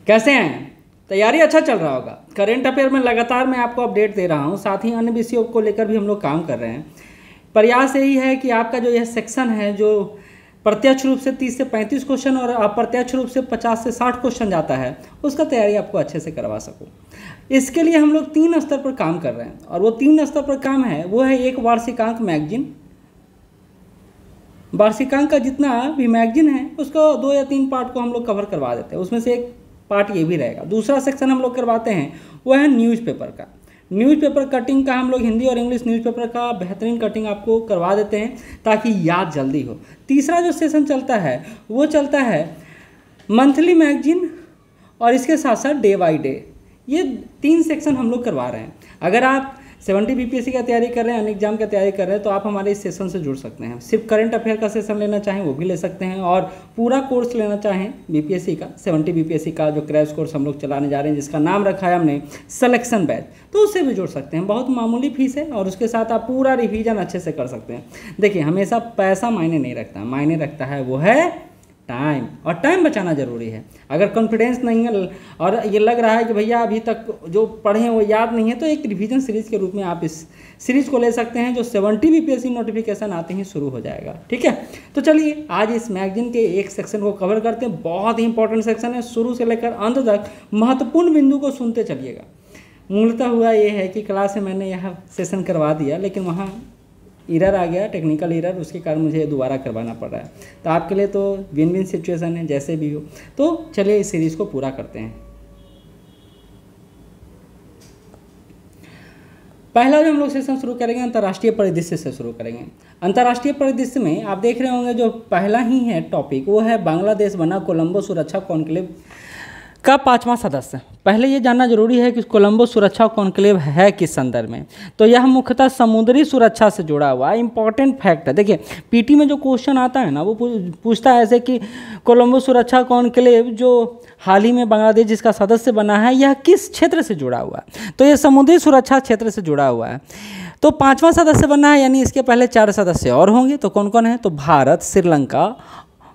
कैसे हैं? तैयारी अच्छा चल रहा होगा। करेंट अफेयर में लगातार मैं आपको अपडेट दे रहा हूं, साथ ही अन्य विषयों को लेकर भी हम लोग काम कर रहे हैं। प्रयास यही है कि आपका जो यह सेक्शन है, जो प्रत्यक्ष रूप से 30 से 35 क्वेश्चन और अप्रत्यक्ष रूप से 50 से 60 क्वेश्चन जाता है, उसका तैयारी आपको अच्छे से करवा सकूं। इसके लिए हम लोग 3 स्तर पर काम कर रहे हैं, और वो 3 स्तर पर काम है वो है एक वार्षिकांक मैगजीन। वार्षिकांक का जितना भी मैगजीन है उसको 2 या 3 पार्ट को हम लोग कवर करवा देते हैं, उसमें से एक पार्ट ये भी रहेगा। दूसरा सेक्शन हम लोग करवाते हैं वो है न्यूज़पेपर का। न्यूज़पेपर कटिंग का हम लोग हिंदी और इंग्लिश न्यूज़पेपर का बेहतरीन कटिंग आपको करवा देते हैं ताकि याद जल्दी हो। तीसरा जो सेशन चलता है वो चलता है मंथली मैगजीन, और इसके साथ साथ डे बाई डे। ये 3 सेक्शन हम लोग करवा रहे हैं। अगर आप 70 बीपीएससी का तैयारी कर रहे हैं, अन्य एग्जाम की तैयारी कर रहे हैं, तो आप हमारे इस सेशन से जुड़ सकते हैं। सिर्फ करंट अफेयर का सेशन लेना चाहें वो भी ले सकते हैं, और पूरा कोर्स लेना चाहें बीपीएससी का 70 बीपीएससी का जो क्रैश कोर्स हम लोग चलाने जा रहे हैं, जिसका नाम रखा है हमने सिलेक्शन बैच, तो उससे भी जुड़ सकते हैं। बहुत मामूली फीस है और उसके साथ आप पूरा रिवीजन अच्छे से कर सकते हैं। देखिए, हमेशा पैसा मायने नहीं रखता, मायने रखता है वो है टाइम, और टाइम बचाना ज़रूरी है। अगर कॉन्फिडेंस नहीं है और ये लग रहा है कि भैया अभी तक जो पढ़े हैं वो याद नहीं है, तो एक रिवीजन सीरीज़ के रूप में आप इस सीरीज़ को ले सकते हैं, जो 70 बीपीएससी नोटिफिकेशन आते ही शुरू हो जाएगा। ठीक है, तो चलिए आज इस मैगजीन के एक सेक्शन को कवर करते हैं। बहुत ही इंपॉर्टेंट सेक्शन है, शुरू से लेकर अंत तक महत्वपूर्ण बिंदु को सुनते चलिएगा। मूलतः हुआ ये है कि क्लास में मैंने यह सेशन करवा दिया, लेकिन वहाँ एरर आ गया, टेक्निकल एरर, उसके कारण मुझे दोबारा करवाना पड़ रहा है। तो आपके लिए तो विन विन सिचुएशन है, जैसे भी हो। तो चलिए इस सीरीज़ को पूरा करते हैं। पहला जो हम लोग सेशन शुरू करेंगे अंतर्राष्ट्रीय परिदृश्य से शुरू करेंगे। अंतर्राष्ट्रीय परिदृश्य में आप देख रहे होंगे जो पहला ही है टॉपिक वो है बांग्लादेश बना कोलंबो सुरक्षा कॉन्क्लेव का 5वां सदस्य। पहले ये जानना जरूरी है कि कोलंबो सुरक्षा कॉन्क्लेव है किस संदर्भ में। तो यह मुख्यतः समुद्री सुरक्षा से जुड़ा हुआ इंपॉर्टेंट फैक्ट है। देखिए, पीटी में जो क्वेश्चन आता है ना, वो पूछता है ऐसे कि कोलंबो सुरक्षा कॉन्क्लेव जो हाल ही में बांग्लादेश जिसका सदस्य बना है, यह किस क्षेत्र से जुड़ा हुआ है। तो यह समुद्री सुरक्षा क्षेत्र से जुड़ा हुआ है। तो 5वां सदस्य बनना है, यानी इसके पहले 4 सदस्य और होंगे। तो कौन कौन है? तो भारत, श्रीलंका,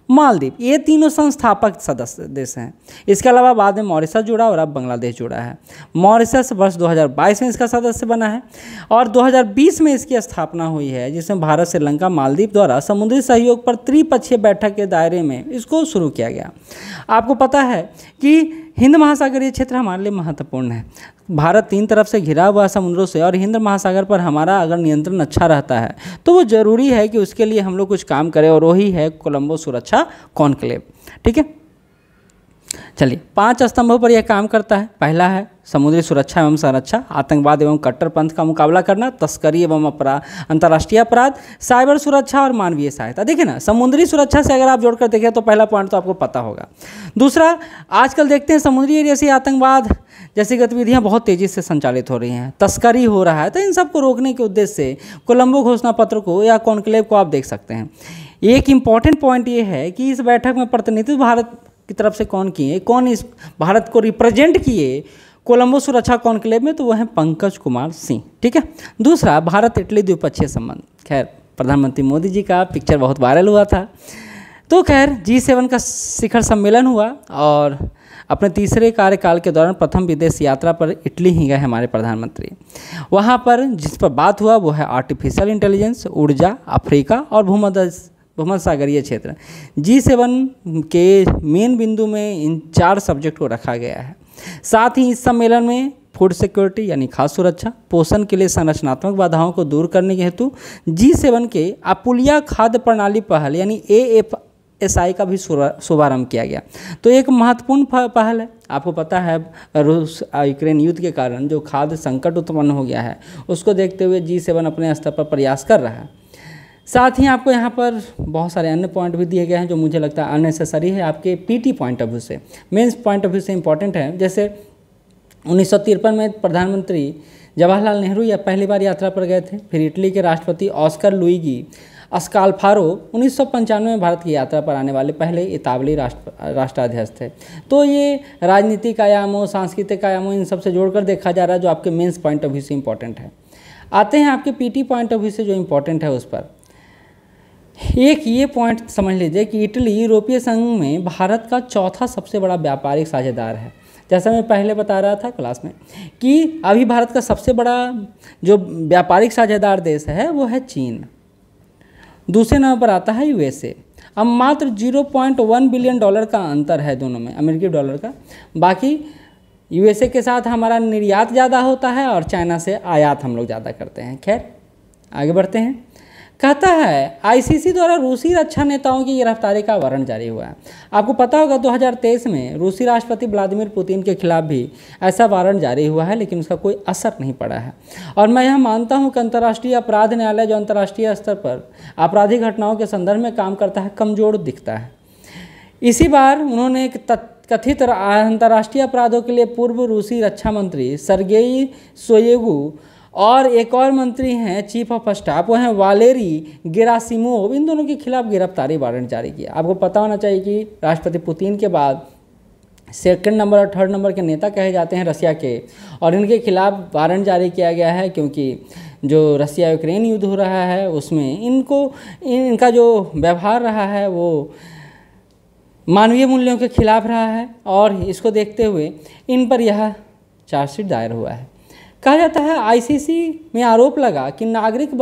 मालदीव, ये तीनों संस्थापक सदस्य देश हैं। इसके अलावा बाद में मॉरिशस जुड़ा और अब बांग्लादेश जुड़ा है। मॉरिशस वर्ष 2022 में इसका सदस्य बना है और 2020 में इसकी स्थापना हुई है, जिसमें भारत, श्रीलंका, मालदीव द्वारा समुद्री सहयोग पर त्रिपक्षीय बैठक के दायरे में इसको शुरू किया गया। आपको पता है कि हिंद महासागरीय क्षेत्र हमारे लिए महत्वपूर्ण है। भारत 3 तरफ से घिरा हुआ समुद्रों से, और हिंद महासागर पर हमारा अगर नियंत्रण अच्छा रहता है तो वो ज़रूरी है कि उसके लिए हम लोग कुछ काम करें, और वही है कोलंबो सुरक्षा कॉन्क्लेव। ठीक है, चलिए 5 स्तंभों पर यह काम करता है। पहला है समुद्री सुरक्षा एवं संरक्षा, आतंकवाद एवं कट्टरपंथ का मुकाबला करना, तस्करी एवं अपराध, अंतर्राष्ट्रीय अपराध, साइबर सुरक्षा और मानवीय सहायता। देखिए ना, समुद्री सुरक्षा से अगर आप जोड़कर देखें तो पहला पॉइंट तो आपको पता होगा। दूसरा, आजकल देखते हैं समुद्री एरिया से आतंकवाद जैसी गतिविधियां बहुत तेज़ी से संचालित हो रही हैं, तस्करी हो रहा है। तो इन सब को रोकने के उद्देश्य से कोलंबो घोषणा पत्र को या कॉन्क्लेव को आप देख सकते हैं। एक इम्पॉर्टेंट पॉइंट ये है कि इस बैठक में प्रतिनिधित्व भारत की तरफ से कौन किए, कौन इस भारत को रिप्रेजेंट किए कोलंबो सुरक्षा कॉन्क्लेव में, तो वो है पंकज कुमार सिंह। ठीक है। दूसरा, भारत इटली द्विपक्षीय संबंध। खैर, प्रधानमंत्री मोदी जी का पिक्चर बहुत वायरल हुआ था। तो खैर G7 का शिखर सम्मेलन हुआ, और अपने तीसरे कार्यकाल के दौरान प्रथम विदेश यात्रा पर इटली ही गए हमारे प्रधानमंत्री। वहाँ पर जिस पर बात हुआ वो है आर्टिफिशियल इंटेलिजेंस, ऊर्जा, अफ्रीका और भूमध्य सागरीय क्षेत्र। G7 के मेन बिंदु में इन 4 सब्जेक्ट को रखा गया है। साथ ही इस सम्मेलन में फूड सिक्योरिटी यानी खाद्य सुरक्षा, पोषण के लिए संरचनात्मक बाधाओं को दूर करने के हेतु G7 के अपुलिया खाद्य प्रणाली पहल यानी AFSI का भी शुभारंभ किया गया। तो एक महत्वपूर्ण पहल है। आपको पता है रूस यूक्रेन युद्ध के कारण जो खाद्य संकट उत्पन्न हो गया है, उसको देखते हुए G7 अपने स्तर पर प्रयास कर रहा है। साथ ही आपको यहाँ पर बहुत सारे अन्य पॉइंट भी दिए गए हैं जो मुझे लगता है अननेसेसरी है आपके पीटी पॉइंट ऑफ व्यू से, मेंस पॉइंट ऑफ व्यू से इंपॉर्टेंट है। जैसे 1953 में प्रधानमंत्री जवाहरलाल नेहरू या पहली बार यात्रा पर गए थे। फिर इटली के राष्ट्रपति ऑस्कर लुइगी अस्काल्फारो 1995 में भारत की यात्रा पर आने वाले पहले इतालवी राष्ट्राध्यक्ष थे। तो ये राजनीतिक आयामों, सांस्कृतिक आयामों, इन सब से जोड़कर देखा जा रहा है जो आपके मेंस पॉइंट ऑफ व्यू से इंपॉर्टेंट है। आते हैं आपके पीटी पॉइंट ऑफ व्यू से जो इंपॉर्टेंट है उस पर। एक ये पॉइंट समझ लीजिए कि इटली यूरोपीय संघ में भारत का चौथा सबसे बड़ा व्यापारिक साझेदार है। जैसा मैं पहले बता रहा था क्लास में कि अभी भारत का सबसे बड़ा जो व्यापारिक साझेदार देश है वो है चीन। दूसरे नंबर पर आता है यूएसए। अब मात्र 0.1 बिलियन डॉलर का अंतर है दोनों में, अमेरिकी डॉलर का। बाकी यूएसए के साथ हमारा निर्यात ज़्यादा होता है और चाइना से आयात हम लोग ज़्यादा करते हैं। खैर आगे बढ़ते हैं। कहता है आईसीसी द्वारा रूसी रक्षा नेताओं की गिरफ्तारी का वारंट जारी हुआ है। आपको पता होगा 2023 में रूसी राष्ट्रपति व्लादिमीर पुतिन के खिलाफ भी ऐसा वारंट जारी हुआ है, लेकिन उसका कोई असर नहीं पड़ा है। और मैं यह मानता हूं कि अंतर्राष्ट्रीय अपराध न्यायालय जो अंतर्राष्ट्रीय स्तर पर आपराधिक घटनाओं के संदर्भ में काम करता है, कमजोर दिखता है। इसी बार उन्होंने एक कथित अंतर्राष्ट्रीय अपराधों के लिए पूर्व रूसी रक्षा मंत्री सर्गेई शोइगु और एक और मंत्री हैं चीफ ऑफ स्टाफ, वो हैं वालेरी गेरासिमोव, इन दोनों के खिलाफ गिरफ्तारी वारंट जारी किया। आपको पता होना चाहिए कि राष्ट्रपति पुतिन के बाद सेकंड नंबर और थर्ड नंबर के नेता कहे जाते हैं रसिया के, और इनके खिलाफ वारंट जारी किया गया है क्योंकि जो रसिया यूक्रेन युद्ध हो रहा है उसमें इनका जो व्यवहार रहा है वो मानवीय मूल्यों के खिलाफ रहा है, और इसको देखते हुए इन पर यह चार्जशीट दायर हुआ है। कहा जाता है आईसीसी में आरोप लगा कि नागरिक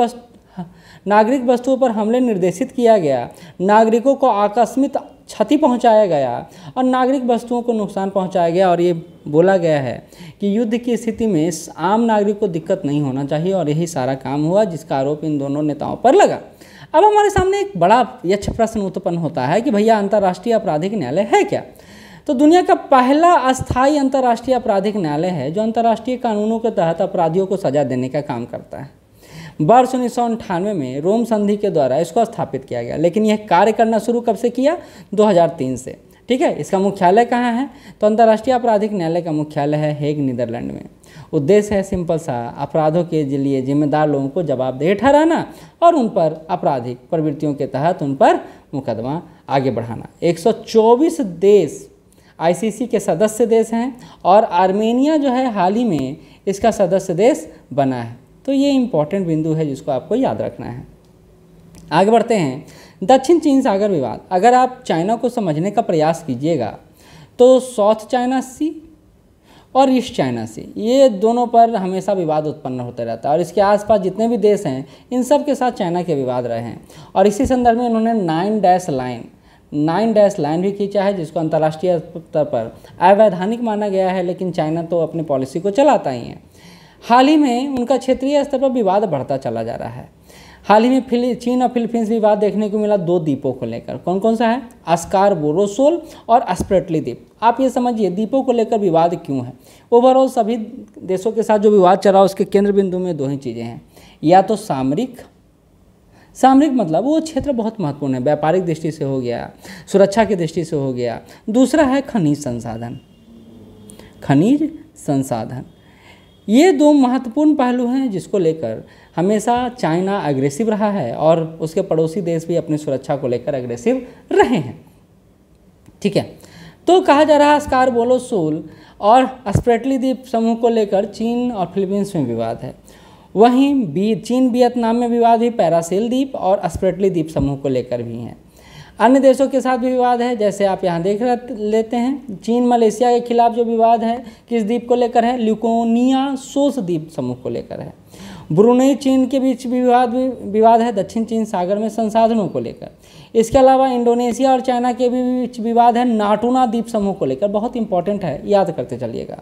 वस्तुओं पर हमले निर्देशित किया गया, नागरिकों को आकस्मिक क्षति पहुंचाया गया और नागरिक वस्तुओं को नुकसान पहुंचाया गया, और ये बोला गया है कि युद्ध की स्थिति में आम नागरिक को दिक्कत नहीं होना चाहिए, और यही सारा काम हुआ जिसका आरोप इन दोनों नेताओं पर लगा। अब हमारे सामने एक बड़ा यक्ष प्रश्न उत्पन्न होता है कि भैया अंतर्राष्ट्रीय आपराधिक न्यायालय है क्या? तो दुनिया का पहला अस्थायी अंतर्राष्ट्रीय आपराधिक न्यायालय है जो अंतर्राष्ट्रीय कानूनों के तहत अपराधियों को सजा देने का काम करता है। वर्ष 1998 में रोम संधि के द्वारा इसको स्थापित किया गया, लेकिन यह कार्य करना शुरू कब से किया? 2003 से। ठीक है, इसका मुख्यालय कहाँ है? तो अंतर्राष्ट्रीय आपराधिक न्यायालय का मुख्यालय है हेग, नीदरलैंड में। उद्देश्य है सिंपल सा, अपराधों के लिए जिम्मेदार लोगों को जवाबदेह ठहराना और उन पर आपराधिक प्रवृत्तियों के तहत उन पर मुकदमा आगे बढ़ाना। 124 देश आईसीसी के सदस्य देश हैं और आर्मेनिया जो है हाल ही में इसका सदस्य देश बना है। तो ये इम्पॉर्टेंट बिंदु है जिसको आपको याद रखना है। आगे बढ़ते हैं। दक्षिण चीन सागर विवाद। अगर आप चाइना को समझने का प्रयास कीजिएगा तो साउथ चाइना सी और ईस्ट चाइना सी, ये दोनों पर हमेशा विवाद उत्पन्न होता रहता है, और इसके आसपास जितने भी देश हैं इन सब के साथ चाइना के विवाद रहे हैं। और इसी संदर्भ में उन्होंने 9 डैश लाइन भी खींचा है, जिसको अंतर्राष्ट्रीय स्तर पर अवैधानिक माना गया है, लेकिन चाइना तो अपनी पॉलिसी को चलाता ही है। हाल ही में उनका क्षेत्रीय स्तर पर विवाद बढ़ता चला जा रहा है। हाल ही में चीन और फिलीपींस विवाद देखने को मिला 2 द्वीपों को लेकर। कौन कौन सा है? अस्कारबोरो शोल और स्प्रेटली द्वीप। आप ये समझिए द्वीपों को लेकर विवाद क्यों है। ओवरऑल सभी देशों के साथ जो विवाद चला उसके केंद्र बिंदु में 2 ही चीज़ें हैं, या तो सामरिक मतलब वो क्षेत्र बहुत महत्वपूर्ण है, व्यापारिक दृष्टि से हो गया, सुरक्षा की दृष्टि से हो गया। दूसरा है खनिज संसाधन। ये 2 महत्वपूर्ण पहलू हैं जिसको लेकर हमेशा चाइना अग्रेसिव रहा है और उसके पड़ोसी देश भी अपनी सुरक्षा को लेकर अग्रेसिव रहे हैं। ठीक है, तो कहा जा रहा है स्कारबोरो शोल और स्प्रेटली द्वीप समूह को लेकर चीन और फिलीपींस में विवाद है। वहीं चीन वियतनाम में विवाद भी पैरासेल द्वीप और स्प्रेटली द्वीप समूह को लेकर भी हैं। अन्य देशों के साथ भी विवाद है, जैसे आप यहाँ देख लेते हैं। चीन मलेशिया के खिलाफ जो विवाद है किस द्वीप को लेकर है? ल्यूकोनिया सोस द्वीप समूह को लेकर है। ब्रुनेई चीन के बीच विवाद है दक्षिण चीन सागर में संसाधनों को लेकर। इसके अलावा इंडोनेशिया और चाइना के बीच विवाद है नाटुना द्वीप समूह को लेकर। बहुत इंपॉर्टेंट है, याद करते चलिएगा।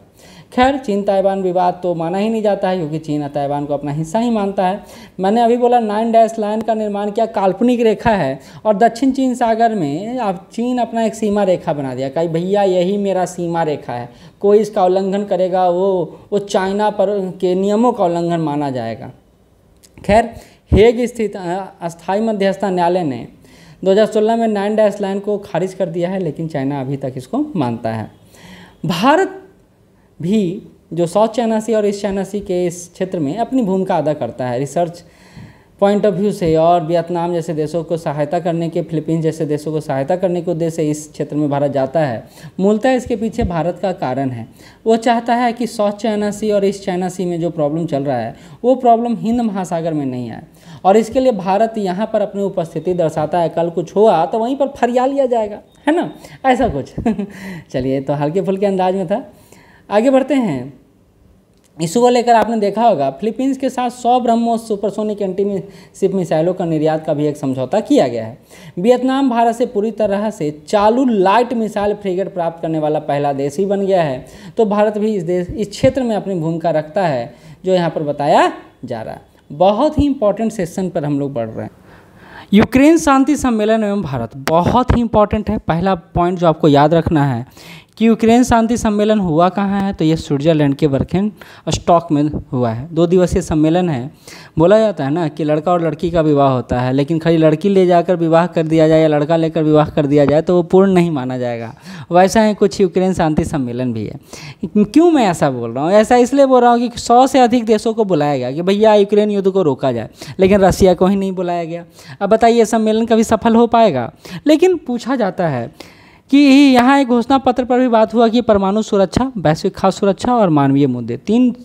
खैर, चीन ताइवान विवाद तो माना ही नहीं जाता है क्योंकि चीन ताइवान को अपना हिस्सा ही मानता है। मैंने अभी बोला 9 डैश लाइन का निर्माण किया, काल्पनिक रेखा है, और दक्षिण चीन सागर में अब चीन अपना एक सीमा रेखा बना दिया। कहीं भैया यही मेरा सीमा रेखा है, कोई इसका उल्लंघन करेगा वो चाइना पर के नियमों का उल्लंघन माना जाएगा। खैर, हेग स्थित अस्थायी मध्यस्थता न्यायालय ने 2016 में 9 डैश लाइन को खारिज कर दिया है, लेकिन चाइना अभी तक इसको मानता है। भारत भी जो साउथ चाइना सी और ईस्ट चाइना सी के इस क्षेत्र में अपनी भूमिका अदा करता है रिसर्च पॉइंट ऑफ व्यू से, और वियतनाम जैसे देशों को सहायता करने के, फिलीपींस जैसे देशों को सहायता करने के उद्देश्य से इस क्षेत्र में भारत जाता है। मूलतः इसके पीछे भारत का कारण है, वो चाहता है कि साउथ चाइना सी और ईस्ट चाइना सी में जो प्रॉब्लम चल रहा है वो प्रॉब्लम हिंद महासागर में नहीं आए, और इसके लिए भारत यहाँ पर अपनी उपस्थिति दर्शाता है। कल कुछ हुआ तो वहीं पर फरिया लिया जाएगा, है ना, ऐसा कुछ। चलिए, तो हल्के फुल्के अंदाज में था। आगे बढ़ते हैं। इशू को लेकर आपने देखा होगा फिलीपींस के साथ 100 ब्रह्मोस सुपरसोनिक एंटी-शिप मिसाइलों का निर्यात का भी एक समझौता किया गया है। वियतनाम भारत से पूरी तरह से चालू लाइट मिसाइल फ्रिगेट प्राप्त करने वाला पहला देश ही बन गया है। तो भारत भी इस क्षेत्र में अपनी भूमिका रखता है, जो यहाँ पर बताया जा रहा है। बहुत ही इंपॉर्टेंट सेक्शन पर हम लोग बढ़ रहे हैं। यूक्रेन शांति सम्मेलन एवं भारत बहुत ही इंपॉर्टेंट है। पहला पॉइंट जो आपको याद रखना है कि यूक्रेन शांति सम्मेलन हुआ कहाँ है, तो ये स्विट्जरलैंड के बर्केनस्टॉक में हुआ है। 2 दिवसीय सम्मेलन है। बोला जाता है ना कि लड़का और लड़की का विवाह होता है, लेकिन खाली लड़की ले जाकर विवाह कर दिया जाए या लड़का लेकर विवाह कर दिया जाए तो वो पूर्ण नहीं माना जाएगा। वैसा ही कुछ यूक्रेन शांति सम्मेलन भी है। क्यों मैं ऐसा बोल रहा हूँ? ऐसा इसलिए बोल रहा हूँ कि 100 से अधिक देशों को बुलाया गया कि भैया यूक्रेन युद्ध को रोका जाए, लेकिन रसिया को ही नहीं बुलाया गया। अब बताइए सम्मेलन कभी सफल हो पाएगा? लेकिन पूछा जाता है कि यहाँ एक घोषणा पत्र पर भी बात हुआ कि परमाणु सुरक्षा, वैश्विक खाद्य सुरक्षा और मानवीय मुद्दे, 3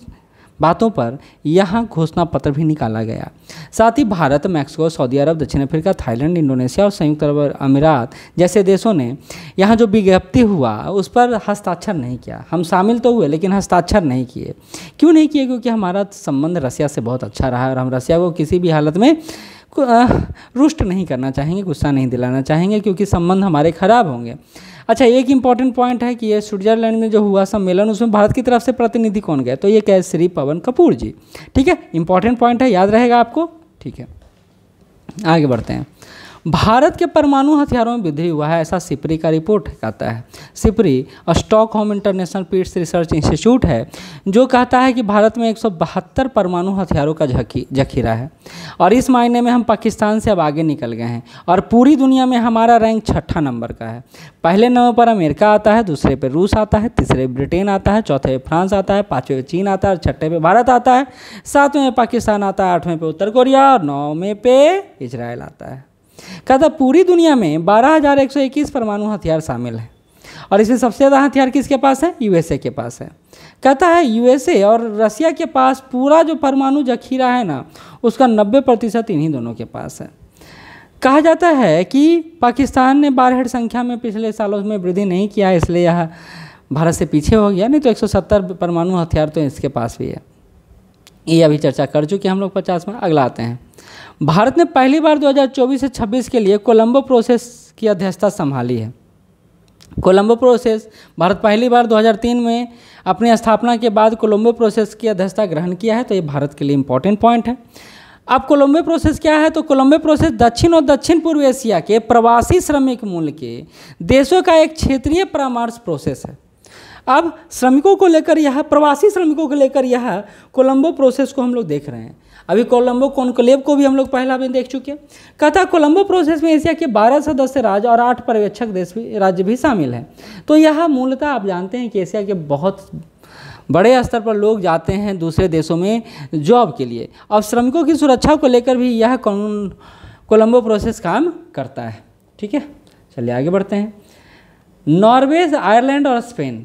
बातों पर यहाँ घोषणा पत्र भी निकाला गया। साथ ही भारत, मैक्सिको, सऊदी अरब, दक्षिण अफ्रीका, थाईलैंड, इंडोनेशिया और संयुक्त अरब अमीरात जैसे देशों ने यहाँ जो विज्ञप्ति हुआ उस पर हस्ताक्षर नहीं किया। हम शामिल तो हुए लेकिन हस्ताक्षर नहीं किए। क्यों नहीं किए? क्योंकि हमारा संबंध रसिया से बहुत अच्छा रहा है और हम रसिया को किसी भी हालत में रुष्ट नहीं करना चाहेंगे, गुस्सा नहीं दिलाना चाहेंगे, क्योंकि संबंध हमारे खराब होंगे। अच्छा, एक इंपॉर्टेंट पॉइंट है कि ये स्विट्जरलैंड में जो हुआ सम्मेलन उसमें भारत की तरफ से प्रतिनिधि कौन गए, तो ये क्या, श्री पवन कपूर जी। ठीक है, इंपॉर्टेंट पॉइंट है, याद रहेगा आपको। ठीक है, आगे बढ़ते हैं। भारत के परमाणु हथियारों में वृद्धि हुआ है, ऐसा सिपरी का रिपोर्ट कहता है। SIPRI Stockholm International Peace Research Institute है, जो कहता है कि भारत में 172 परमाणु हथियारों का जखीरा है और इस मायने में हम पाकिस्तान से अब आगे निकल गए हैं और पूरी दुनिया में हमारा रैंक 6ठा नंबर का है। पहले नंबर पर अमेरिका आता है, दूसरे पे रूस आता है, तीसरे ब्रिटेन आता है, चौथे पे फ्रांस आता है, 5वें पे चीन आता है और 6ठे पे भारत आता है, 7वें में पाकिस्तान आता है, 8वें पे उत्तर कोरिया और 9वें पे इजराइल आता है। कहता पूरी दुनिया में 12,121 परमाणु हथियार शामिल हैं और इसमें सबसे ज़्यादा हथियार किसके पास है? यूएसए के पास है। कहता है यूएसए और रसिया के पास पूरा जो परमाणु जखीरा है ना, उसका 90% इन्हीं दोनों के पास है। कहा जाता है कि पाकिस्तान ने बारहेड संख्या में पिछले सालों में वृद्धि नहीं किया, इसलिए यह भारत से पीछे हो गया, नहीं तो 170 परमाणु हथियार तो इसके पास भी है। ये अभी चर्चा कर चुके हम लोग 50 में। अगला आते हैं। भारत ने पहली बार 2024 से 26 के लिए कोलंबो प्रोसेस की अध्यक्षता संभाली है। कोलंबो प्रोसेस, भारत पहली बार 2003 में अपनी स्थापना के बाद कोलंबो प्रोसेस की अध्यक्षता ग्रहण किया है, तो ये भारत के लिए इंपॉर्टेंट पॉइंट है। अब कोलंबो प्रोसेस क्या है? तो कोलंबो प्रोसेस दक्षिण और दक्षिण पूर्व एशिया के प्रवासी श्रमिक मूल के देशों का एक क्षेत्रीय परामर्श प्रोसेस है। अब श्रमिकों को लेकर यह, प्रवासी श्रमिकों को लेकर यह कोलंबो प्रोसेस को हम लोग देख रहे हैं। अभी कोलंबो कॉन्क्लेव को भी हम लोग पहला भी देख चुके हैं। कहता कोलंबो प्रोसेस में एशिया के 12 सदस्य राज्य और 8 पर्यवेक्षक देश भी, राज्य भी शामिल हैं। तो यह मूलतः आप जानते हैं कि एशिया के बहुत बड़े स्तर पर लोग जाते हैं दूसरे देशों में जॉब के लिए। अब श्रमिकों की सुरक्षा को लेकर भी यह कोलंबो प्रोसेस काम करता है। ठीक है, चलिए आगे बढ़ते हैं। नॉर्वे, आयरलैंड और स्पेन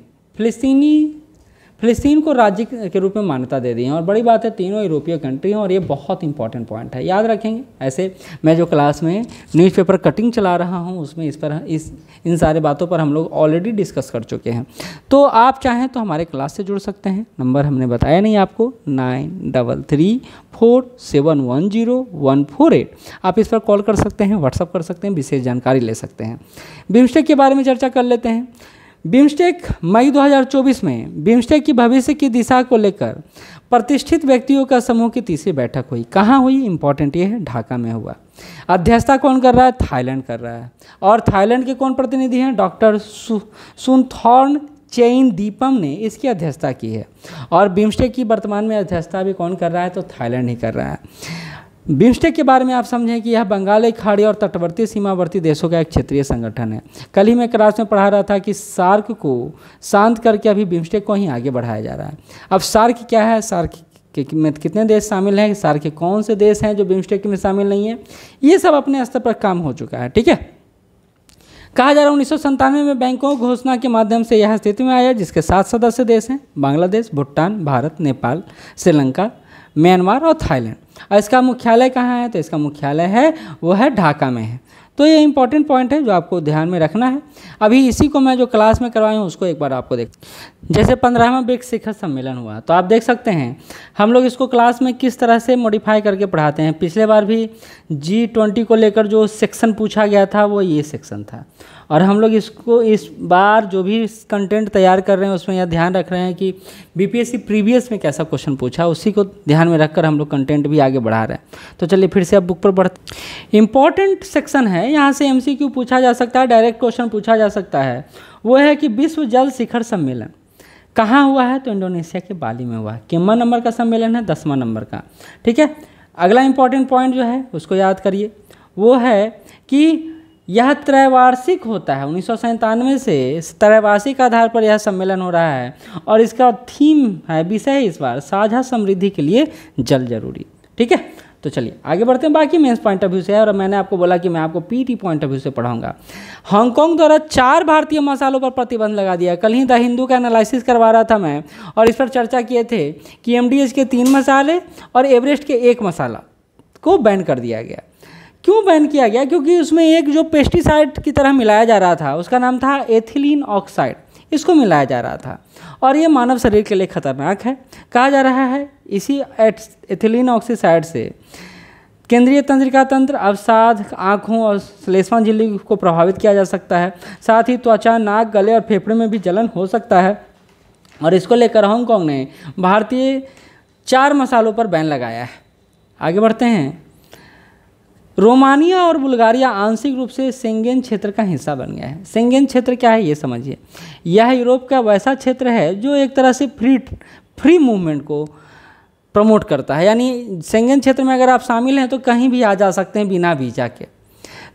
फिलिस्तीन को राज्य के रूप में मान्यता दे दी है और बड़ी बात है, तीनों यूरोपीय कंट्री हैं और ये बहुत इंपॉर्टेंट पॉइंट है, याद रखेंगे। ऐसे मैं जो क्लास में न्यूज़पेपर कटिंग चला रहा हूँ उसमें इन सारे बातों पर हम लोग ऑलरेडी डिस्कस कर चुके हैं। तो आप चाहें तो हमारे क्लास से जुड़ सकते हैं। नंबर हमने बताया नहीं आपको, 9334710148। आप इस पर कॉल कर सकते हैं, व्हाट्सअप कर सकते हैं, विशेष जानकारी ले सकते हैं। बिम्स्टेक के बारे में चर्चा कर लेते हैं। बिम्स्टेक मई 2024 में बिम्स्टेक की भविष्य की दिशा को लेकर प्रतिष्ठित व्यक्तियों का समूह की तीसरी बैठक हुई। कहाँ हुई? इंपॉर्टेंट ये है, ढाका में हुआ। अध्यक्षता कौन कर रहा है? थाईलैंड कर रहा है और थाईलैंड के कौन प्रतिनिधि हैं? डॉक्टर सुनथॉर्न चेइनदीपम ने इसकी अध्यक्षता की है और बिम्स्टेक की वर्तमान में अध्यक्षता भी कौन कर रहा है? तो थाईलैंड ही कर रहा है। बिम्स्टेक के बारे में आप समझें कि यह बंगाल की खाड़ी और तटवर्ती सीमावर्ती देशों का एक क्षेत्रीय संगठन है। कल ही मैं क्लास में पढ़ा रहा था कि सार्क को शांत करके अभी बिम्स्टेक को ही आगे बढ़ाया जा रहा है। अब सार्क क्या है? सार्क में कितने देश शामिल हैं? सार्क के कौन से देश हैं जो बिम्स्टेक में शामिल नहीं है? ये सब अपने स्तर पर काम हो चुका है। ठीक है, कहा जा रहा है 1997 में बैंकों घोषणा के माध्यम से यह स्थिति में आया, जिसके 7 सदस्य देश हैं: बांग्लादेश, भूटान, भारत, नेपाल, श्रीलंका, म्यांमार और थाईलैंड। और इसका मुख्यालय कहाँ है? तो इसका मुख्यालय है वो है ढाका में है। तो ये इंपॉर्टेंट पॉइंट है जो आपको ध्यान में रखना है। अभी इसी को मैं जो क्लास में करवाई हूँ उसको एक बार आपको देख, जैसे 15वां ब्रिक्स शिखर सम्मेलन हुआ तो आप देख सकते हैं हम लोग इसको क्लास में किस तरह से मॉडिफाई करके पढ़ाते हैं। पिछले बार भी G20 को लेकर जो सेक्शन पूछा गया था वो ये सेक्शन था, और हम लोग इसको इस बार जो भी कंटेंट तैयार कर रहे हैं उसमें यह ध्यान रख रहे हैं कि BPSC प्रीवियस में कैसा क्वेश्चन पूछा, उसी को ध्यान में रखकर हम लोग कंटेंट भी आगे बढ़ा रहे हैं। तो चलिए फिर से अब बुक पर बढ़ते। इंपॉर्टेंट सेक्शन है, यहाँ से MCQ पूछा जा सकता है, डायरेक्ट क्वेश्चन पूछा जा सकता है। वो है कि विश्व जल शिखर सम्मेलन कहाँ हुआ है? तो इंडोनेशिया के बाली में हुआ है। कितना नंबर का सम्मेलन है? 10वां नंबर का। ठीक है, अगला इंपॉर्टेंट पॉइंट जो है उसको याद करिए, वो है कि यह त्रैवार्षिक होता है। 1997 से त्रैवार्षिक आधार पर यह सम्मेलन हो रहा है, और इसका थीम है, विषय इस बार साझा समृद्धि के लिए जल जरूरी। ठीक है, तो चलिए आगे बढ़ते हैं। बाकी मेंस पॉइंट ऑफ व्यू से है, और मैंने आपको बोला कि मैं आपको PT पॉइंट ऑफ व्यू से पढ़ाऊंगा। हांगकांग द्वारा 4 भारतीय मसालों पर प्रतिबंध लगा दिया। कल ही द हिंदू का एनालिसिस करवा रहा था मैं, और इस पर चर्चा किए थे कि MDH के 3 मसाले और एवरेस्ट के 1 मसाला को बैन कर दिया गया। क्यों बैन किया गया? क्योंकि उसमें एक जो पेस्टिसाइड की तरह मिलाया जा रहा था उसका नाम था एथिलीन ऑक्साइड, इसको मिलाया जा रहा था, और ये मानव शरीर के लिए खतरनाक है। कहा जा रहा है इसी एथिलीन ऑक्साइड से केंद्रीय तंत्रिका तंत्र, अवसाद, आँखों और श्लेष्मा झिल्ली को प्रभावित किया जा सकता है। साथ ही त्वचा, नाक, गले और फेफड़े में भी जलन हो सकता है, और इसको लेकर हांगकांग ने भारतीय 4 मसालों पर बैन लगाया है। आगे बढ़ते हैं। रोमानिया और बुल्गारिया आंशिक रूप से शेंगेन क्षेत्र का हिस्सा बन गया है। शेंगेन क्षेत्र क्या है ये समझिए। यह यूरोप का वैसा क्षेत्र है जो एक तरह से फ्री मूवमेंट को प्रमोट करता है, यानी शेंगेन क्षेत्र में अगर आप शामिल हैं तो कहीं भी आ जा सकते हैं बिना वीज़ा के।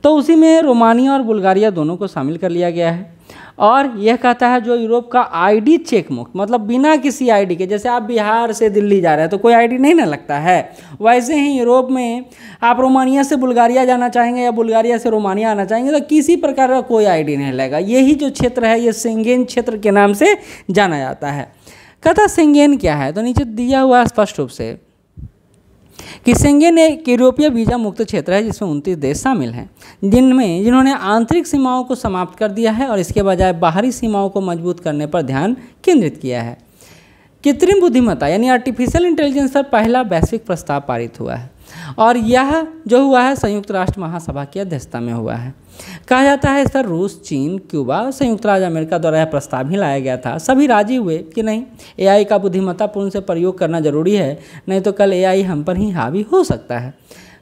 तो उसी में रोमानिया और बुल्गारिया दोनों को शामिल कर लिया गया है, और यह कहता है जो यूरोप का ID चेक मुक्त, मतलब बिना किसी ID के, जैसे आप बिहार से दिल्ली जा रहे हैं तो कोई ID नहीं ना लगता है, वैसे ही यूरोप में आप रोमानिया से बुल्गारिया जाना चाहेंगे या बुल्गारिया से रोमानिया आना चाहेंगे तो किसी प्रकार का कोई ID नहीं लगेगा। यही जो क्षेत्र है ये शेंगेन क्षेत्र के नाम से जाना जाता है। कहता शेंगेन क्या है? तो नीचे दिया हुआ स्पष्ट रूप से कि शेंगेन एक यूरोपीय वीज़ा मुक्त क्षेत्र है जिसमें 29 देश शामिल हैं, जिन्होंने आंतरिक सीमाओं को समाप्त कर दिया है और इसके बजाय बाहरी सीमाओं को मजबूत करने पर ध्यान केंद्रित किया है। कृत्रिम बुद्धिमत्ता यानी आर्टिफिशियल इंटेलिजेंस पर पहला वैश्विक प्रस्ताव पारित हुआ है, और यह जो हुआ है संयुक्त राष्ट्र महासभा की अध्यक्षता में हुआ है। कहा जाता है इस पर रूस, चीन, क्यूबा, संयुक्त राज्य अमेरिका द्वारा यह प्रस्ताव ही लाया गया था। सभी राजी हुए कि नहीं, AI का बुद्धिमत्तापूर्ण से प्रयोग करना जरूरी है, नहीं तो कल AI हम पर ही हावी हो सकता है।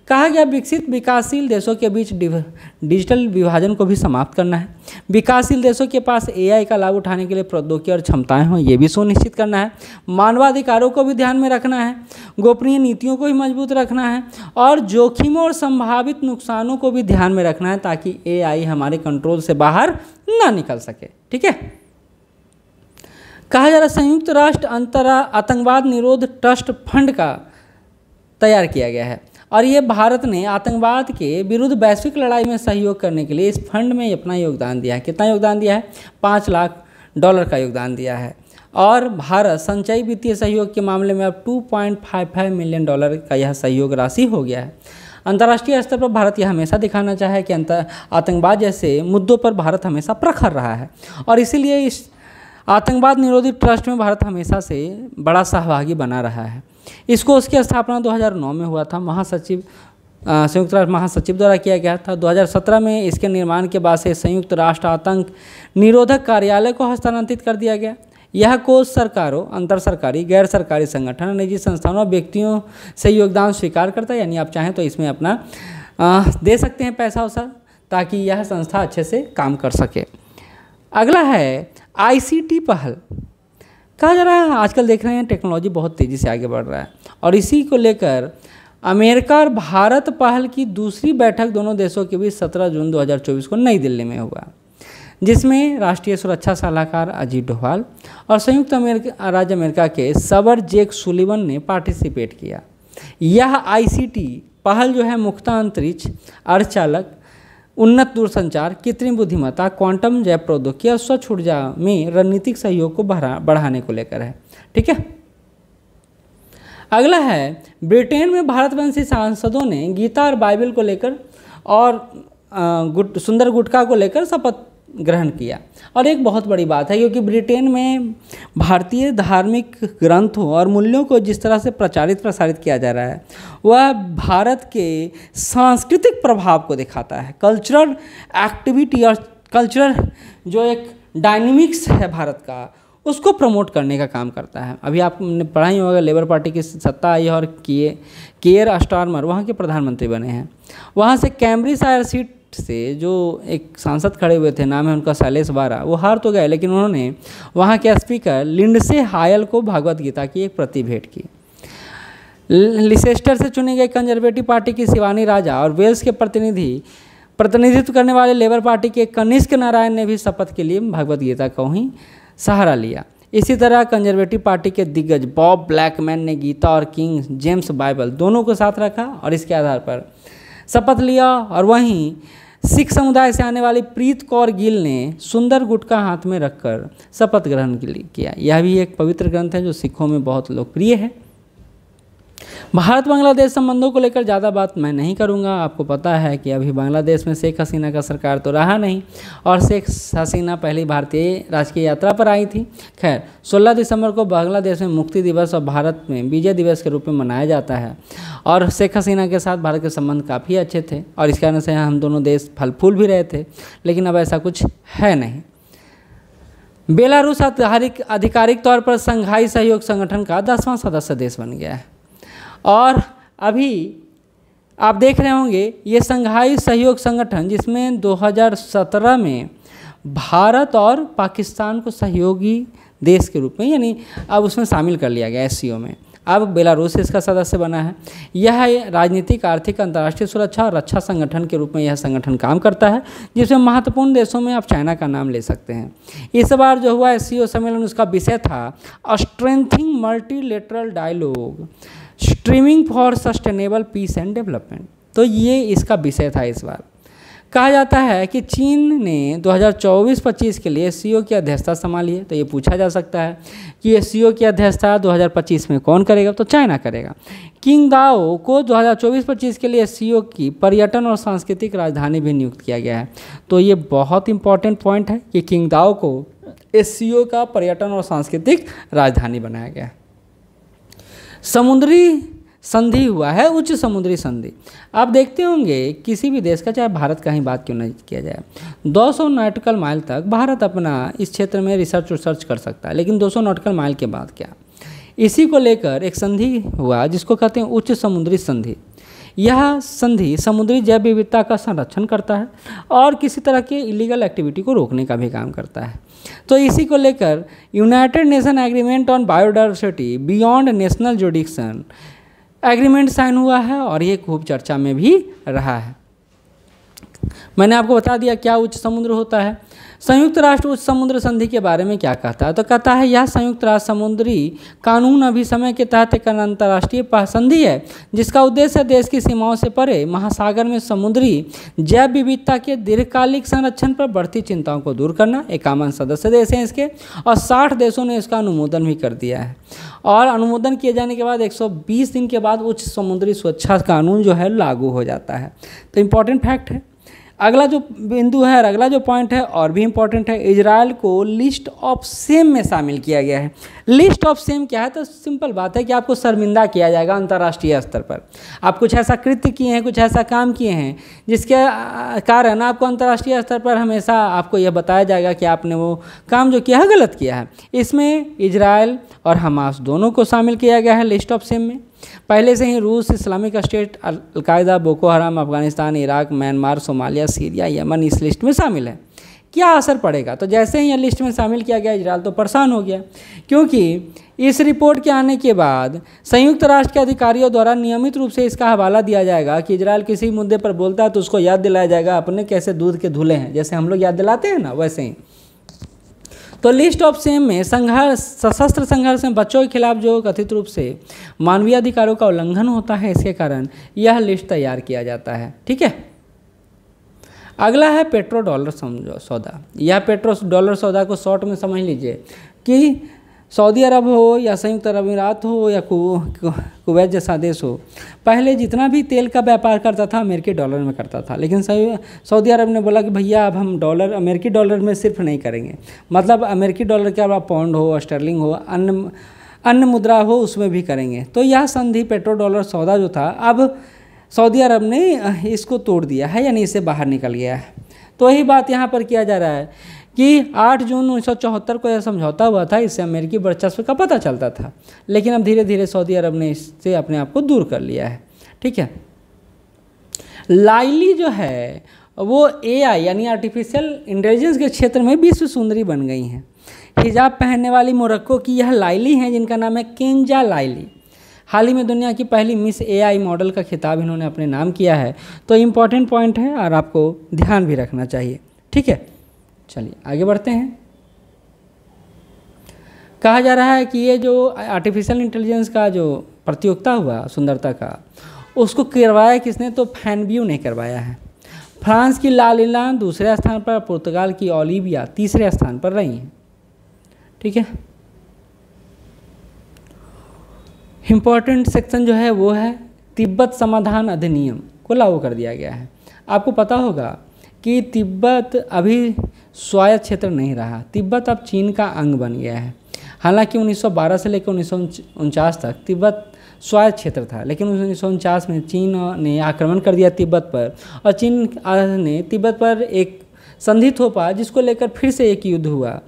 कहा गया विकसित विकासशील देशों के बीच डिजिटल विभाजन को भी समाप्त करना है। विकासशील देशों के पास AI का लाभ उठाने के लिए प्रौद्योगिकी और क्षमताएं हों, ये भी सुनिश्चित करना है। मानवाधिकारों को भी ध्यान में रखना है, गोपनीय नीतियों को भी मजबूत रखना है, और जोखिमों और संभावित नुकसानों को भी ध्यान में रखना है ताकि AI हमारे कंट्रोल से बाहर ना निकल सके। ठीक है, कहा जा रहा संयुक्त राष्ट्र आतंकवाद निरोध ट्रस्ट फंड का तैयार किया गया है, और ये भारत ने आतंकवाद के विरुद्ध वैश्विक लड़ाई में सहयोग करने के लिए इस फंड में अपना योगदान दिया है। कितना योगदान दिया है? $5 लाख का योगदान दिया है, और भारत संचयी वित्तीय सहयोग के मामले में अब $2.55 मिलियन का यह सहयोग राशि हो गया है। अंतर्राष्ट्रीय स्तर पर भारत यह हमेशा दिखाना चाहे कि आतंकवाद जैसे मुद्दों पर भारत हमेशा प्रखर रहा है, और इसीलिए इस आतंकवाद निरोधी ट्रस्ट में भारत हमेशा से बड़ा सहभागी बना रहा है। इसको उसकी स्थापना 2009 में हुआ था, संयुक्त राष्ट्र महासचिव द्वारा किया गया था। 2017 में इसके निर्माण के बाद से संयुक्त राष्ट्र आतंक निरोधक कार्यालय को हस्तांतरित कर दिया गया। यह कोष सरकारों, अंतर सरकारी, गैर सरकारी संगठन, निजी संस्थानों और व्यक्तियों से योगदान स्वीकार करता है, यानी आप चाहें तो इसमें अपना दे सकते हैं पैसा वैसा, ताकि यह संस्था अच्छे से काम कर सके। अगला है ICT पहल। कहा जा रहा है आजकल देख रहे हैं टेक्नोलॉजी बहुत तेज़ी से आगे बढ़ रहा है, और इसी को लेकर अमेरिका और भारत पहल की दूसरी बैठक दोनों देशों के बीच 17 जून 2024 को नई दिल्ली में हुआ, जिसमें राष्ट्रीय सुरक्षा सलाहकार अजीत डोभाल और संयुक्त राज्य अमेरिका के सवर जेक सुलिवन ने पार्टिसिपेट किया। यह ICT पहल जो है मुक्त अंतरिक्ष, अर्धचालक, उन्नत दूरसंचार, कृत्रिम बुद्धिमत्ता, क्वांटम जैव प्रौद्योगिकी और स्वच्छ ऊर्जा में रणनीतिक सहयोग को बढ़ाने को लेकर है। ठीक है, अगला है, ब्रिटेन में भारतवंशी सांसदों ने गीता और बाइबल को लेकर और सुंदर गुटखा को लेकर शपथ ग्रहण किया। और एक बहुत बड़ी बात है, क्योंकि ब्रिटेन में भारतीय धार्मिक ग्रंथों और मूल्यों को जिस तरह से प्रसारित किया जा रहा है, वह भारत के सांस्कृतिक प्रभाव को दिखाता है। कल्चरल एक्टिविटी और कल्चरल जो एक डायनेमिक्स है भारत का, उसको प्रमोट करने का काम करता है। अभी आपने पढ़ा ही होगा, लेबर पार्टी की सत्ता आई और कियर स्टारमर वहाँ के प्रधानमंत्री बने हैं। वहाँ से कैम्ब्रिजशायर सीट से जो एक सांसद खड़े हुए थे, नाम है उनका शैलेश बारा, वो हार तो गए, लेकिन उन्होंने वहाँ के स्पीकर लिंडसे हायल को भगवत गीता की एक प्रति भेंट की। लिसेस्टर से चुनी गई कंजर्वेटिव पार्टी की शिवानी राजा और वेल्स के प्रतिनिधित्व करने वाले लेबर पार्टी के कनिष्क नारायण ने भी शपथ के लिए भगवत गीता को ही सहारा लिया। इसी तरह कंजर्वेटिव पार्टी के दिग्गज बॉब ब्लैकमैन ने गीता और किंग जेम्स बाइबल दोनों को साथ रखा और इसके आधार पर शपथ लिया। और वहीं सिख समुदाय से आने वाली प्रीत कौर गिल ने सुंदर गुटखा हाथ में रखकर शपथ ग्रहण किया। यह भी एक पवित्र ग्रंथ है जो सिखों में बहुत लोकप्रिय है। भारत बांग्लादेश संबंधों को लेकर ज़्यादा बात मैं नहीं करूंगा। आपको पता है कि अभी बांग्लादेश में शेख हसीना का सरकार तो रहा नहीं, और शेख हसीना पहली भारतीय राजकीय यात्रा पर आई थी। खैर, 16 दिसंबर को बांग्लादेश में मुक्ति दिवस और भारत में विजय दिवस के रूप में मनाया जाता है। और शेख हसीना के साथ भारत के संबंध काफ़ी अच्छे थे और इस कारण से हम दोनों देश फल फूल भी रहे थे, लेकिन अब ऐसा कुछ है नहीं। बेलारूस आधिकारिक तौर पर संघाई सहयोग संगठन का 10वां सदस्य देश बन गया है। और अभी आप देख रहे होंगे ये संघाई सहयोग संगठन, जिसमें 2017 में भारत और पाकिस्तान को सहयोगी देश के रूप में, यानी अब उसमें शामिल कर लिया गया एससीओ में। अब बेलारूस इसका सदस्य बना है। यह राजनीतिक, आर्थिक, अंतर्राष्ट्रीय सुरक्षा और रक्षा संगठन के रूप में यह संगठन काम करता है, जिसमें महत्वपूर्ण देशों में आप चाइना का नाम ले सकते हैं। इस बार जो हुआ एससीओ सम्मेलन, उसका विषय था strengthening multilateral dialogue streaming for sustainable peace and development. तो ये इसका विषय था इस बार। कहा जाता है कि चीन ने 2024-25 के लिए एससीओ की अध्यक्षता संभाली है। तो ये पूछा जा सकता है कि एससीओ की अध्यक्षता 2025 में कौन करेगा? तो चाइना करेगा। किंगदाओ को 2024-25 के लिए एससीओ की पर्यटन और सांस्कृतिक राजधानी भी नियुक्त किया गया है। तो ये बहुत इंपॉर्टेंट पॉइंट है कि किंगदाओ को एससीओ का पर्यटन और सांस्कृतिक राजधानी बनाया गया है। समुद्री संधि हुआ है, उच्च समुद्री संधि। आप देखते होंगे किसी भी देश का, चाहे भारत का ही बात क्यों नहीं किया जाए, 200 नॉटिकल माइल तक भारत अपना इस क्षेत्र में रिसर्च कर सकता है, लेकिन 200 नॉटिकल माइल के बाद क्या? इसी को लेकर एक संधि हुआ जिसको कहते हैं उच्च समुद्री संधि। यह संधि समुद्री जैव विविधता का संरक्षण करता है और किसी तरह के इलीगल एक्टिविटी को रोकने का भी काम करता है। तो इसी को लेकर United Nation agreement on biodiversity beyond national jurisdiction agreement sign हुआ है और ये खूब चर्चा में भी रहा है। मैंने आपको बता दिया क्या उच्च समुद्र होता है। संयुक्त राष्ट्र उच्च समुद्र संधि के बारे में क्या कहता है? तो कहता है यह संयुक्त राष्ट्र समुद्री कानून अभिसमय के तहत एक अंतर्राष्ट्रीय संधि है जिसका उद्देश्य देश की सीमाओं से परे महासागर में समुद्री जैव विविधता के दीर्घकालिक संरक्षण पर बढ़ती चिंताओं को दूर करना। 51 सदस्य देश हैं इसके और 60 देशों ने इसका अनुमोदन भी कर दिया है। और अनुमोदन किए जाने के बाद 120 दिन के बाद उच्च समुद्री सुरक्षा कानून जो है लागू हो जाता है। तो इम्पॉर्टेंट फैक्ट है। अगला जो बिंदु है और अगला जो पॉइंट है और भी इम्पॉर्टेंट है, इजराइल को लिस्ट ऑफ शेम में शामिल किया गया है। लिस्ट ऑफ शेम क्या है? तो सिंपल बात है कि आपको शर्मिंदा किया जाएगा अंतर्राष्ट्रीय स्तर पर। आप कुछ ऐसा कृत्य किए हैं, कुछ ऐसा काम किए हैं जिसके कारण आपको अंतर्राष्ट्रीय स्तर पर हमेशा आपको यह बताया जाएगा कि आपने वो काम जो किया है गलत किया है। इसमें इजराइल और हमास दोनों को शामिल किया गया है लिस्ट ऑफ शेम में। पहले से ही रूस, इस्लामिक स्टेट, अलकायदा, बोको हराम, Afghanistan, Iraq, Myanmar, Somalia, Syria, Yemen इस लिस्ट में शामिल है। क्या असर पड़ेगा? तो जैसे ही यह लिस्ट में शामिल किया गया इजराइल तो परेशान हो गया, क्योंकि इस रिपोर्ट के आने के बाद संयुक्त राष्ट्र के अधिकारियों द्वारा नियमित रूप से इसका हवाला दिया जाएगा कि इजराइल किसी मुद्दे पर बोलता है तो उसको याद दिलाया जाएगा अपने कैसे दूध के धुले हैं, जैसे हम लोग याद दिलाते हैं ना, वैसे ही। तो लिस्ट ऑफ शेम में सशस्त्र संघर्ष में बच्चों के खिलाफ जो कथित रूप से मानवीय अधिकारों का उल्लंघन होता है, इसके कारण यह लिस्ट तैयार किया जाता है। ठीक है। अगला है पेट्रो डॉलर सौदा। यह पेट्रो डॉलर सौदा को शॉर्ट में समझ लीजिए कि सऊदी अरब हो या संयुक्त अरब अमीरात हो या कुवैत जैसा देश हो, पहले जितना भी तेल का व्यापार करता था अमेरिकी डॉलर में करता था, लेकिन सऊदी अरब ने बोला कि भैया अब हम डॉलर अमेरिकी डॉलर में सिर्फ नहीं करेंगे, मतलब अमेरिकी डॉलर के अलावा पाउंड हो, स्टर्लिंग हो, अन्य मुद्रा हो उसमें भी करेंगे। तो यह संधि पेट्रो डॉलर सौदा जो था अब सऊदी अरब ने इसको तोड़ दिया है, यानी इससे बाहर निकल गया है। तो यही बात यहाँ पर किया जा रहा है कि 8 जून 1974 को यह समझौता हुआ था, इससे अमेरिकी वर्चस्व का पता चलता था, लेकिन अब धीरे धीरे सऊदी अरब ने इससे अपने आप को दूर कर लिया है। ठीक है, लाइली जो है वो AI यानी आर्टिफिशियल इंटेलिजेंस के क्षेत्र में विश्व सुंदरी बन गई हैं। हिजाब पहनने वाली मोरक्को की यह लाइली हैं, जिनका नाम है केंजा लाइली। हाल ही में दुनिया की पहली मिस AI मॉडल का खिताब इन्होंने अपने नाम किया है। तो इम्पॉर्टेंट पॉइंट है और आपको ध्यान भी रखना चाहिए। ठीक है, चलिए आगे बढ़ते हैं। कहा जा रहा है कि ये जो आर्टिफिशियल इंटेलिजेंस का जो प्रतियोगिता हुआ सुंदरता का, उसको करवाया किसने? तो फैनब्यू ने करवाया है। फ्रांस की लालिला दूसरे स्थान पर, पुर्तगाल की ओलिविया तीसरे स्थान पर रही हैं। ठीक है, इम्पॉर्टेंट सेक्शन जो है वो है तिब्बत समाधान अधिनियम को लागू कर दिया गया है। आपको पता होगा कि तिब्बत अभी स्वायत्त क्षेत्र नहीं रहा, तिब्बत अब चीन का अंग बन गया है। हालांकि 1912 से लेकर 1949 तक तिब्बत स्वायत्त क्षेत्र था, लेकिन 1949 में चीन ने आक्रमण कर दिया तिब्बत पर, और चीन ने तिब्बत पर एक संधि थोपा, जिसको लेकर फिर से एक युद्ध हुआ।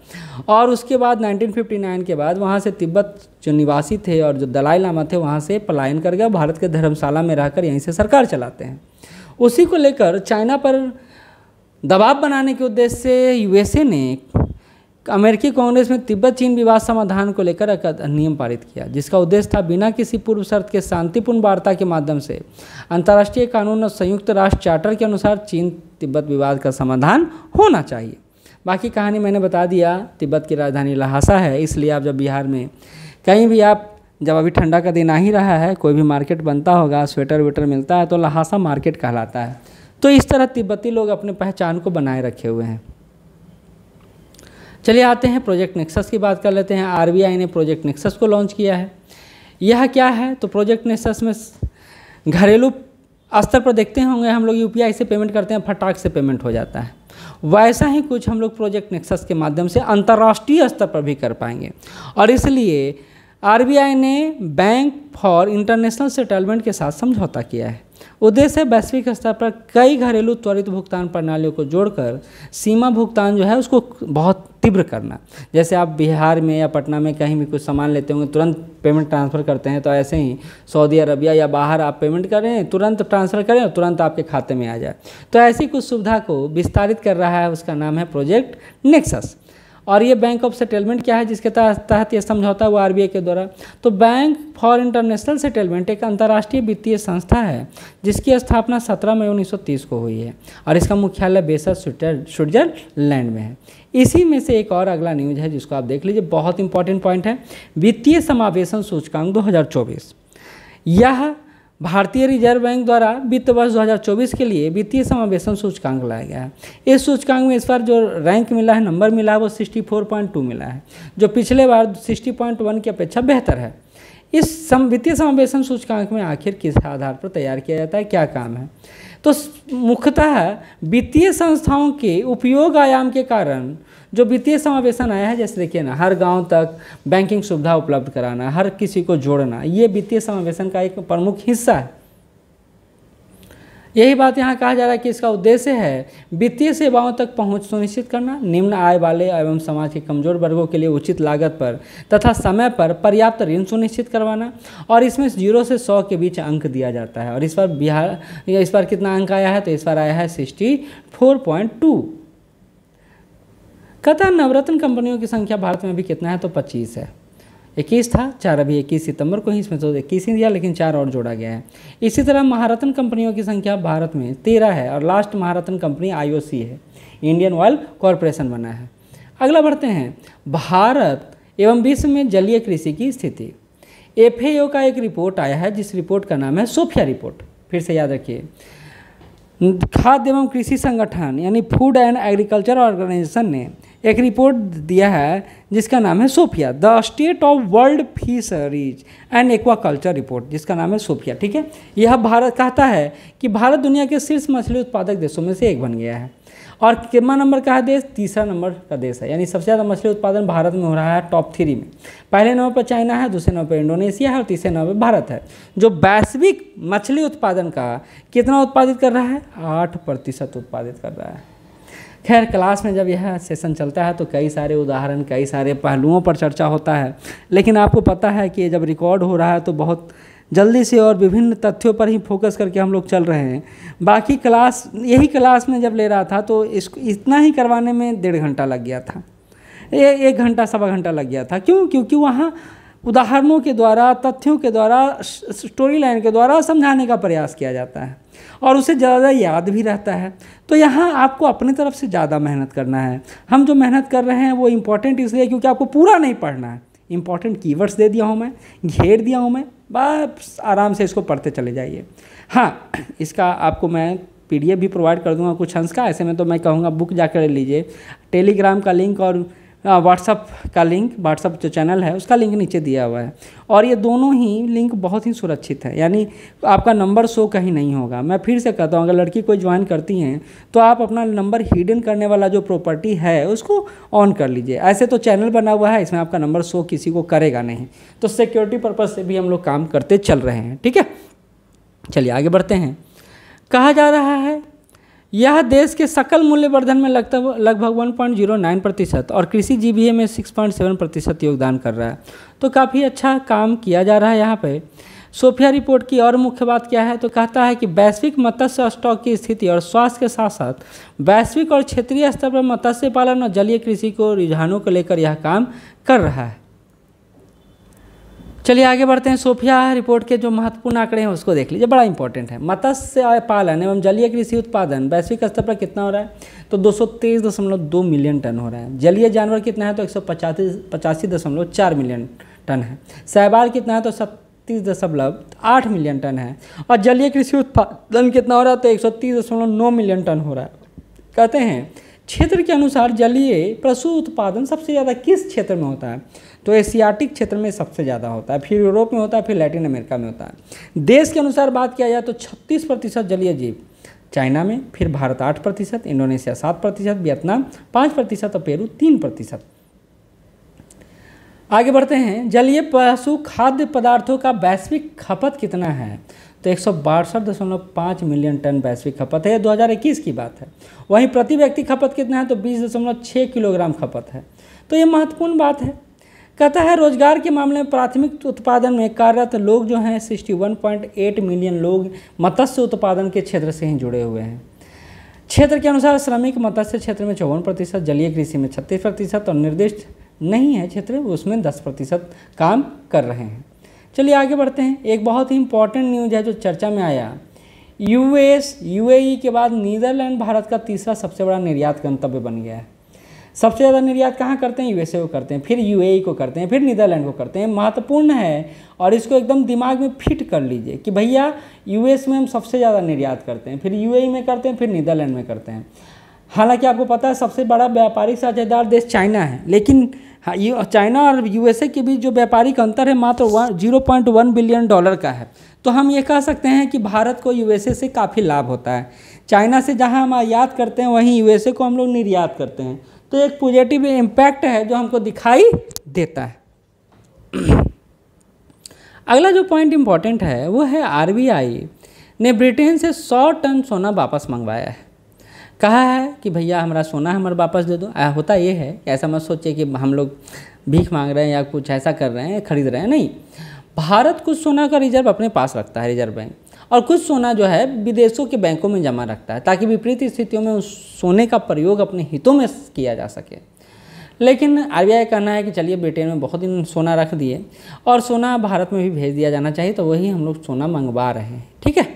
और उसके बाद 1959 के बाद वहाँ से तिब्बत जो निवासी थे और जो दलाई लामा थे वहाँ से पलायन कर गया, भारत के धर्मशाला में रहकर यहीं से सरकार चलाते हैं। उसी को लेकर चाइना पर दबाव बनाने के उद्देश्य से USA ने अमेरिकी कांग्रेस में तिब्बत चीन विवाद समाधान को लेकर एक अधिनियम पारित किया, जिसका उद्देश्य था बिना किसी पूर्व शर्त के शांतिपूर्ण वार्ता के माध्यम से अंतर्राष्ट्रीय कानून और संयुक्त राष्ट्र चार्टर के अनुसार चीन तिब्बत विवाद का समाधान होना चाहिए। बाकी कहानी मैंने बता दिया। तिब्बत की राजधानी लहासा है, इसलिए आप जब बिहार में कहीं भी आप जब अभी ठंडा का दिन आ ही रहा है, कोई भी मार्केट बनता होगा, स्वेटर वेटर मिलता है, तो लहासा मार्केट कहलाता है। तो इस तरह तिब्बती लोग अपने पहचान को बनाए रखे हुए हैं। चलिए आते हैं प्रोजेक्ट नेक्सस की बात कर लेते हैं। RBI ने प्रोजेक्ट नेक्सस को लॉन्च किया है। यह क्या है? तो प्रोजेक्ट नेक्सस में घरेलू स्तर पर देखते होंगे हम लोग UPI से पेमेंट करते हैं, फटाक से पेमेंट हो जाता है। वैसा ही कुछ हम लोग प्रोजेक्ट नेक्सस के माध्यम से अंतर्राष्ट्रीय स्तर पर भी कर पाएंगे, और इसलिए RBI ने बैंक फॉर इंटरनेशनल सेटलमेंट के साथ समझौता किया है। उद्देश्य है वैश्विक स्तर पर कई घरेलू त्वरित भुगतान प्रणालियों को जोड़कर सीमा भुगतान जो है उसको बहुत तीव्र करना। जैसे आप बिहार में या पटना में कहीं भी कुछ सामान लेते होंगे, तुरंत पेमेंट ट्रांसफ़र करते हैं, तो ऐसे ही सऊदी अरबिया या बाहर आप पेमेंट करें, तुरंत ट्रांसफ़र करें और तुरंत आपके खाते में आ जाए। तो ऐसी कुछ सुविधा को विस्तारित कर रहा है, उसका नाम है प्रोजेक्ट नेक्सस। और ये बैंक ऑफ सेटलमेंट क्या है जिसके तहत ये समझौता हुआ RBI के द्वारा? तो बैंक फॉर इंटरनेशनल सेटलमेंट एक अंतर्राष्ट्रीय वित्तीय संस्था है जिसकी स्थापना 17 मई 1930 को हुई है, और इसका मुख्यालय बेसत स्विट्जरलैंड में है। इसी में से एक और अगला न्यूज है जिसको आप देख लीजिए, बहुत इंपॉर्टेंट पॉइंट है। वित्तीय समावेशन सूचकांक 2024। यह भारतीय रिजर्व बैंक द्वारा वित्त वर्ष 2024 के लिए वित्तीय समावेशन सूचकांक लाया गया है। इस सूचकांक में इस बार जो रैंक मिला है, नंबर मिला है, वो 64.2 मिला है, जो पिछले बार 60.1 की अपेक्षा बेहतर है। इस वित्तीय समावेशन सूचकांक में आखिर किस आधार पर तैयार किया जाता है, क्या काम है? तो मुख्यतः वित्तीय संस्थाओं के उपयोग आयाम के कारण जो वित्तीय समावेशन आया है, जैसे देखिए ना, हर गांव तक बैंकिंग सुविधा उपलब्ध कराना, हर किसी को जोड़ना, ये वित्तीय समावेशन का एक प्रमुख हिस्सा है। यही बात यहाँ कहा जा रहा है कि इसका उद्देश्य है वित्तीय सेवाओं तक पहुँच सुनिश्चित करना, निम्न आय वाले एवं समाज के कमजोर वर्गों के लिए उचित लागत पर तथा समय पर पर्याप्त ऋण सुनिश्चित करवाना, और इसमें 0 से 100 के बीच अंक दिया जाता है। और इस बार कितना अंक आया है? तो इस बार आया है 64.2। कहता है नवरत्न कंपनियों की संख्या भारत में अभी कितना है? तो 25 है। 21 था, 4 अभी 21 सितंबर को ही, इसमें तो 21 ही दिया, लेकिन 4 और जोड़ा गया है। इसी तरह महारत्न कंपनियों की संख्या भारत में 13 है, और लास्ट महारत्न कंपनी IOC है, इंडियन ऑयल कॉरपोरेशन बना है। अगला बढ़ते हैं, भारत एवं विश्व में जलीय कृषि की स्थिति। FAO का एक रिपोर्ट आया है, जिस रिपोर्ट का नाम है सोफिया रिपोर्ट। फिर से याद रखिए, खाद्य एवं कृषि संगठन यानी फूड एंड एग्रीकल्चर ऑर्गेनाइजेशन ने एक रिपोर्ट दिया है जिसका नाम है SOFIA, the state of world fisheries and aquaculture report, जिसका नाम है सोफिया। ठीक है, यह भारत कहता है कि भारत दुनिया के शीर्ष मछली उत्पादक देशों में से एक बन गया है। और कितना नंबर का है देश? तीसरा नंबर का देश है, यानी सबसे ज़्यादा मछली उत्पादन भारत में हो रहा है टॉप 3 में। पहले नंबर पर चाइना है, दूसरे नंबर पर इंडोनेशिया है और तीसरे नंबर पर भारत है, जो वैश्विक मछली उत्पादन का कितना उत्पादित कर रहा है? 8% उत्पादित कर रहा है। खैर, क्लास में जब यह सेशन चलता है तो कई सारे उदाहरण, कई सारे पहलुओं पर चर्चा होता है, लेकिन आपको पता है कि जब रिकॉर्ड हो रहा है तो बहुत जल्दी से और विभिन्न तथ्यों पर ही फोकस करके हम लोग चल रहे हैं। बाकी क्लास, यही क्लास में जब ले रहा था तो इसको इतना ही करवाने में 1.5 घंटा लग गया था, 1 घंटा सवा घंटा लग गया था। क्यों? क्योंकि वहाँ उदाहरणों के द्वारा, तथ्यों के द्वारा, स्टोरी लाइन के द्वारा समझाने का प्रयास किया जाता है और उसे ज़्यादा याद भी रहता है। तो यहाँ आपको अपनी तरफ से ज़्यादा मेहनत करना है। हम जो मेहनत कर रहे हैं वो इम्पॉर्टेंट इसलिए क्योंकि आपको पूरा नहीं पढ़ना है। इम्पॉर्टेंट कीवर्ड्स दे दिया हूँ मैं, घेर दिया हूँ मैं, बस आराम से इसको पढ़ते चले जाइए। हाँ, इसका आपको मैं PDF भी प्रोवाइड कर दूंगा कुछ अंश का। ऐसे में तो मैं कहूँगा बुक जाकर लीजिए। टेलीग्राम का लिंक और व्हाट्सअप का लिंक, व्हाट्सअप जो चैनल है उसका लिंक नीचे दिया हुआ है। और ये दोनों ही लिंक बहुत ही सुरक्षित है, यानी आपका नंबर शो कहीं नहीं होगा। मैं फिर से कहता हूँ, अगर लड़की कोई ज्वाइन करती हैं तो आप अपना नंबर हिडन करने वाला जो प्रॉपर्टी है उसको ऑन कर लीजिए। ऐसे तो चैनल बना हुआ है, इसमें आपका नंबर शो किसी को करेगा नहीं। तो सिक्योरिटी पर्पज़ से भी हम लोग काम करते चल रहे हैं। ठीक है, चलिए आगे बढ़ते हैं। कहा जा रहा है यह देश के सकल मूल्यवर्धन में लगभग 1.09% और कृषि जीवीए में 6.7% योगदान कर रहा है। तो काफ़ी अच्छा काम किया जा रहा है यहाँ पे। सोफिया रिपोर्ट की और मुख्य बात क्या है? तो कहता है कि वैश्विक मत्स्य स्टॉक की स्थिति और स्वास्थ्य के साथ साथ वैश्विक और क्षेत्रीय स्तर पर मत्स्य पालन और जलीय कृषि को रुझानों को लेकर यह काम कर रहा है। चलिए आगे बढ़ते हैं। सोफिया रिपोर्ट के जो महत्वपूर्ण आंकड़े हैं उसको देख लीजिए, बड़ा इंपॉर्टेंट है। मत्स्य पालन एवं जलीय कृषि उत्पादन वैश्विक स्तर पर कितना हो रहा है? तो 223.2 मिलियन टन हो रहा है। जलीय जानवर कितना है? तो 185.4 मिलियन टन है। शैवाल कितना है? तो 37.8 मिलियन टन है। और जलीय कृषि उत्पादन कितना हो रहा है? तो 130.9 मिलियन टन हो रहा है। कहते हैं क्षेत्र के अनुसार जलीय पशु उत्पादन सबसे ज़्यादा किस क्षेत्र में होता है? तो एशियाटिक क्षेत्र में सबसे ज़्यादा होता है, फिर यूरोप में होता है, फिर लैटिन अमेरिका में होता है। देश के अनुसार बात किया जाए तो 36% जलीय जीव चाइना में, फिर भारत 8%, इंडोनेशिया 7%, वियतनाम 5% और पेरू 3%। आगे बढ़ते हैं। जलीय पशु खाद्य पदार्थों का वैश्विक खपत कितना है? तो 162.5 मिलियन टन वैश्विक खपत है। 2021 की बात है। वहीं प्रति व्यक्ति खपत कितना है? तो 20.6 किलोग्राम खपत है। तो ये महत्वपूर्ण बात है। कहता है रोजगार के मामले में प्राथमिक उत्पादन में कार्यरत लोग जो हैं 61.8 मिलियन लोग मत्स्य उत्पादन के क्षेत्र से ही जुड़े हुए हैं। क्षेत्र के अनुसार श्रमिक मत्स्य क्षेत्र में 54%, जलीय कृषि में 36% और निर्दिष्ट नहीं है क्षेत्र उसमें 10% काम कर रहे हैं। चलिए आगे बढ़ते हैं। एक बहुत ही इंपॉर्टेंट न्यूज़ है जो चर्चा में आया। UAE के बाद नीदरलैंड भारत का तीसरा सबसे बड़ा निर्यात गंतव्य बन गया है। सबसे ज़्यादा निर्यात कहाँ करते हैं? USA को करते हैं, फिर UAE को करते हैं, फिर नीदरलैंड को करते हैं। महत्वपूर्ण है और इसको एकदम दिमाग में फिट कर लीजिए कि भैया US में हम सबसे ज़्यादा निर्यात करते हैं, फिर UAE में करते हैं, फिर नीदरलैंड में करते हैं। हालांकि आपको पता है सबसे बड़ा व्यापारिक साझेदार देश चाइना है, लेकिन हाँ, चाइना और USA के बीच जो व्यापारिक अंतर है मात्र 0.1 बिलियन डॉलर का है। तो हम ये कह सकते हैं कि भारत को USA से काफ़ी लाभ होता है। चाइना से जहाँ हम आयात करते हैं वहीं USA को हम लोग निर्यात करते हैं। तो एक पॉजिटिव इम्पैक्ट है जो हमको दिखाई देता है। अगला जो पॉइंट इम्पॉर्टेंट है वो है RBI ने ब्रिटेन से 100 टन सोना वापस मंगवाया है। कहा है कि भैया हमारा सोना हमारा वापस दे दो। होता ये है, ऐसा मत सोचिए कि हम लोग भीख मांग रहे हैं या कुछ ऐसा कर रहे हैं, खरीद रहे हैं, नहीं। भारत कुछ सोना का रिजर्व अपने पास रखता है, रिजर्व बैंक, और कुछ सोना जो है विदेशों के बैंकों में जमा रखता है ताकि विपरीत स्थितियों में उस सोने का प्रयोग अपने हितों में किया जा सके। लेकिन RBI का कहना है कि चलिए ब्रिटेन में बहुत दिन सोना रख दिए और सोना भारत में भी भेज दिया जाना चाहिए, तो वही हम लोग सोना मंगवा रहे हैं। ठीक है।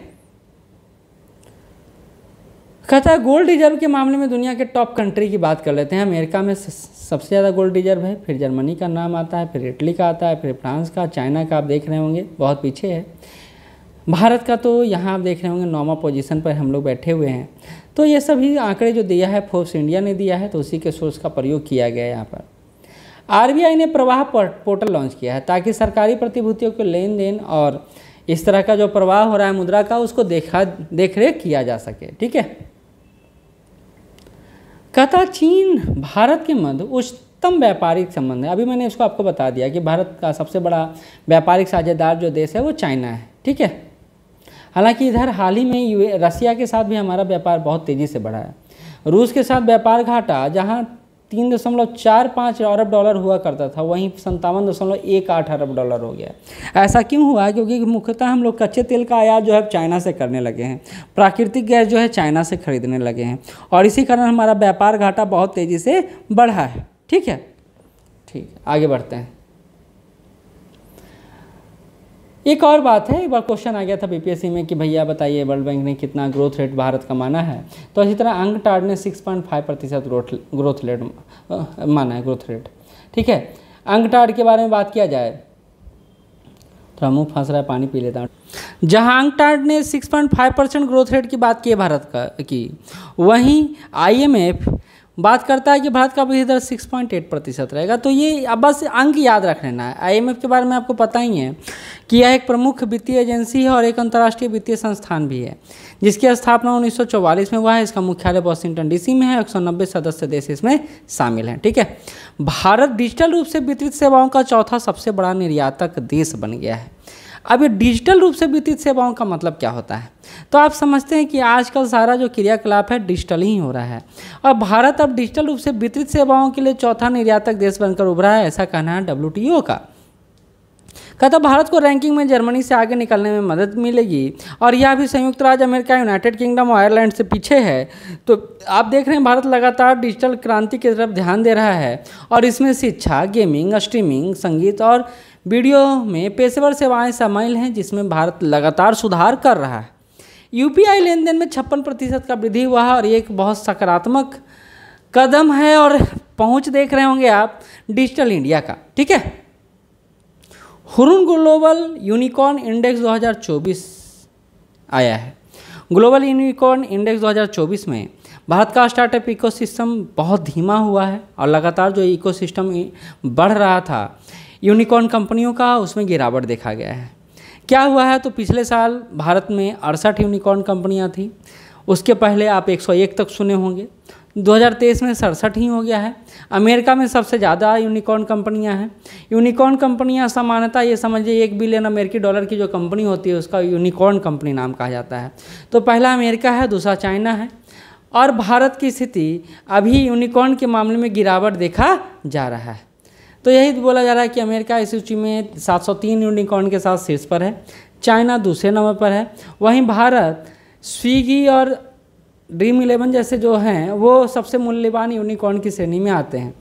कहता है गोल्ड रिजर्व के मामले में दुनिया के टॉप कंट्री की बात कर लेते हैं। अमेरिका में सबसे ज़्यादा गोल्ड रिजर्व है, फिर जर्मनी का नाम आता है, फिर इटली का आता है, फिर फ्रांस का, चाइना का आप देख रहे होंगे बहुत पीछे है। भारत का तो यहाँ आप देख रहे होंगे 9वां पोजीशन पर हम लोग बैठे हुए हैं। तो ये सभी आंकड़े जो दिया है फोर्ब्स इंडिया ने दिया है, तो उसी के सोर्स का प्रयोग किया गया है यहाँ पर। आरबीआई ने प्रवाह पोर्टल लॉन्च किया है ताकि सरकारी प्रतिभूतियों के लेन देन और इस तरह का जो प्रवाह हो रहा है मुद्रा का उसको देख रेख किया जा सके। ठीक है। कहता चीन भारत के मध्य उच्चतम व्यापारिक संबंध है। अभी मैंने इसको आपको बता दिया कि भारत का सबसे बड़ा व्यापारिक साझेदार जो देश है वो चाइना है। ठीक है। हालांकि इधर हाल ही में रसिया के साथ भी हमारा व्यापार बहुत तेज़ी से बढ़ा है। रूस के साथ व्यापार घाटा जहां 3.45 अरब डॉलर हुआ करता था वहीं 57.18 अरब डॉलर हो गया। ऐसा क्यों हुआ? क्योंकि मुख्यतः हम लोग कच्चे तेल का आयात जो है चाइना से करने लगे हैं, प्राकृतिक गैस जो है चाइना से खरीदने लगे हैं और इसी कारण हमारा व्यापार घाटा बहुत तेज़ी से बढ़ा है। ठीक है। ठीक, आगे बढ़ते हैं। एक और बात है, एक बार क्वेश्चन आ गया था बीपीएससी में कि भैया बताइए वर्ल्ड बैंक ने कितना ग्रोथ रेट भारत का माना है। तो इसी तरह अंगटाड ने 6.5% ग्रोथ रेट माना है, ग्रोथ रेट। ठीक है। अंगटाड के बारे में बात किया जाए, थोड़ा मुँह फंस रहा है, पानी पी लेता हूँ। जहाँ अंगटाड ने 6.5% ग्रोथ रेट की बात की है भारत का की, वहीं IMF बात करता है कि भारत का वृद्धि दर 6.8% रहेगा। तो ये अब बस अंक याद रख लेना है। IMF के बारे में आपको पता ही है कि यह एक प्रमुख वित्तीय एजेंसी है और एक अंतर्राष्ट्रीय वित्तीय संस्थान भी है जिसकी स्थापना 1944 में हुआ है। इसका मुख्यालय वाशिंगटन DC में है। 190 सदस्य देश इसमें शामिल हैं। ठीक है। भारत डिजिटल रूप से वितरित सेवाओं का चौथा सबसे बड़ा निर्यातक देश बन गया है। अब ये डिजिटल रूप से वितरित सेवाओं का मतलब क्या होता है? तो आप समझते हैं कि आजकल सारा जो क्रियाकलाप है डिजिटल ही हो रहा है और भारत अब डिजिटल रूप से वितरित सेवाओं के लिए चौथा निर्यातक देश बनकर उभरा है, ऐसा कहना है WTO का। कहता भारत को रैंकिंग में जर्मनी से आगे निकलने में मदद मिलेगी और यह भी संयुक्त राज्य अमेरिका, यूनाइटेड किंगडम और आयरलैंड से पीछे है। तो आप देख रहे हैं भारत लगातार डिजिटल क्रांति की तरफ ध्यान दे रहा है और इसमें शिक्षा, गेमिंग, स्ट्रीमिंग, संगीत और वीडियो में पेशेवर सेवाएं शामिल हैं जिसमें भारत लगातार सुधार कर रहा है। UPI लेन देन में 56% का वृद्धि हुआ है और ये एक बहुत सकारात्मक कदम है और पहुंच देख रहे होंगे आप डिजिटल इंडिया का। ठीक है। हुरुन ग्लोबल यूनिकॉर्न इंडेक्स 2024 आया है। ग्लोबल यूनिकॉर्न इंडेक्स 2024 में भारत का स्टार्टअप इकोसिस्टम बहुत धीमा हुआ है और लगातार जो इकोसिस्टम बढ़ रहा था यूनिकॉर्न कंपनियों का, उसमें गिरावट देखा गया है। क्या हुआ है? तो पिछले साल भारत में 68 यूनिकॉर्न कंपनियां थी। उसके पहले आप 101 तक सुने होंगे। 2023 में 67 ही हो गया है। अमेरिका में सबसे ज़्यादा यूनिकॉर्न कंपनियां हैं। यूनिकॉर्न कंपनियां सामान्यतः ये समझिए 1 बिलियन अमेरिकी डॉलर की जो कंपनी होती है उसका यूनिकॉर्न कंपनी नाम कहा जाता है। तो पहला अमेरिका है, दूसरा चाइना है और भारत की स्थिति अभी यूनिकॉर्न के मामले में गिरावट देखा जा रहा है। तो यही बोला जा रहा है कि अमेरिका इस सूची में 703 यूनिकॉर्न के साथ शीर्ष पर है, चाइना दूसरे नंबर पर है, वहीं भारत स्विगी और Dream11 जैसे जो हैं वो सबसे मूल्यवान यूनिकॉर्न की श्रेणी में आते हैं।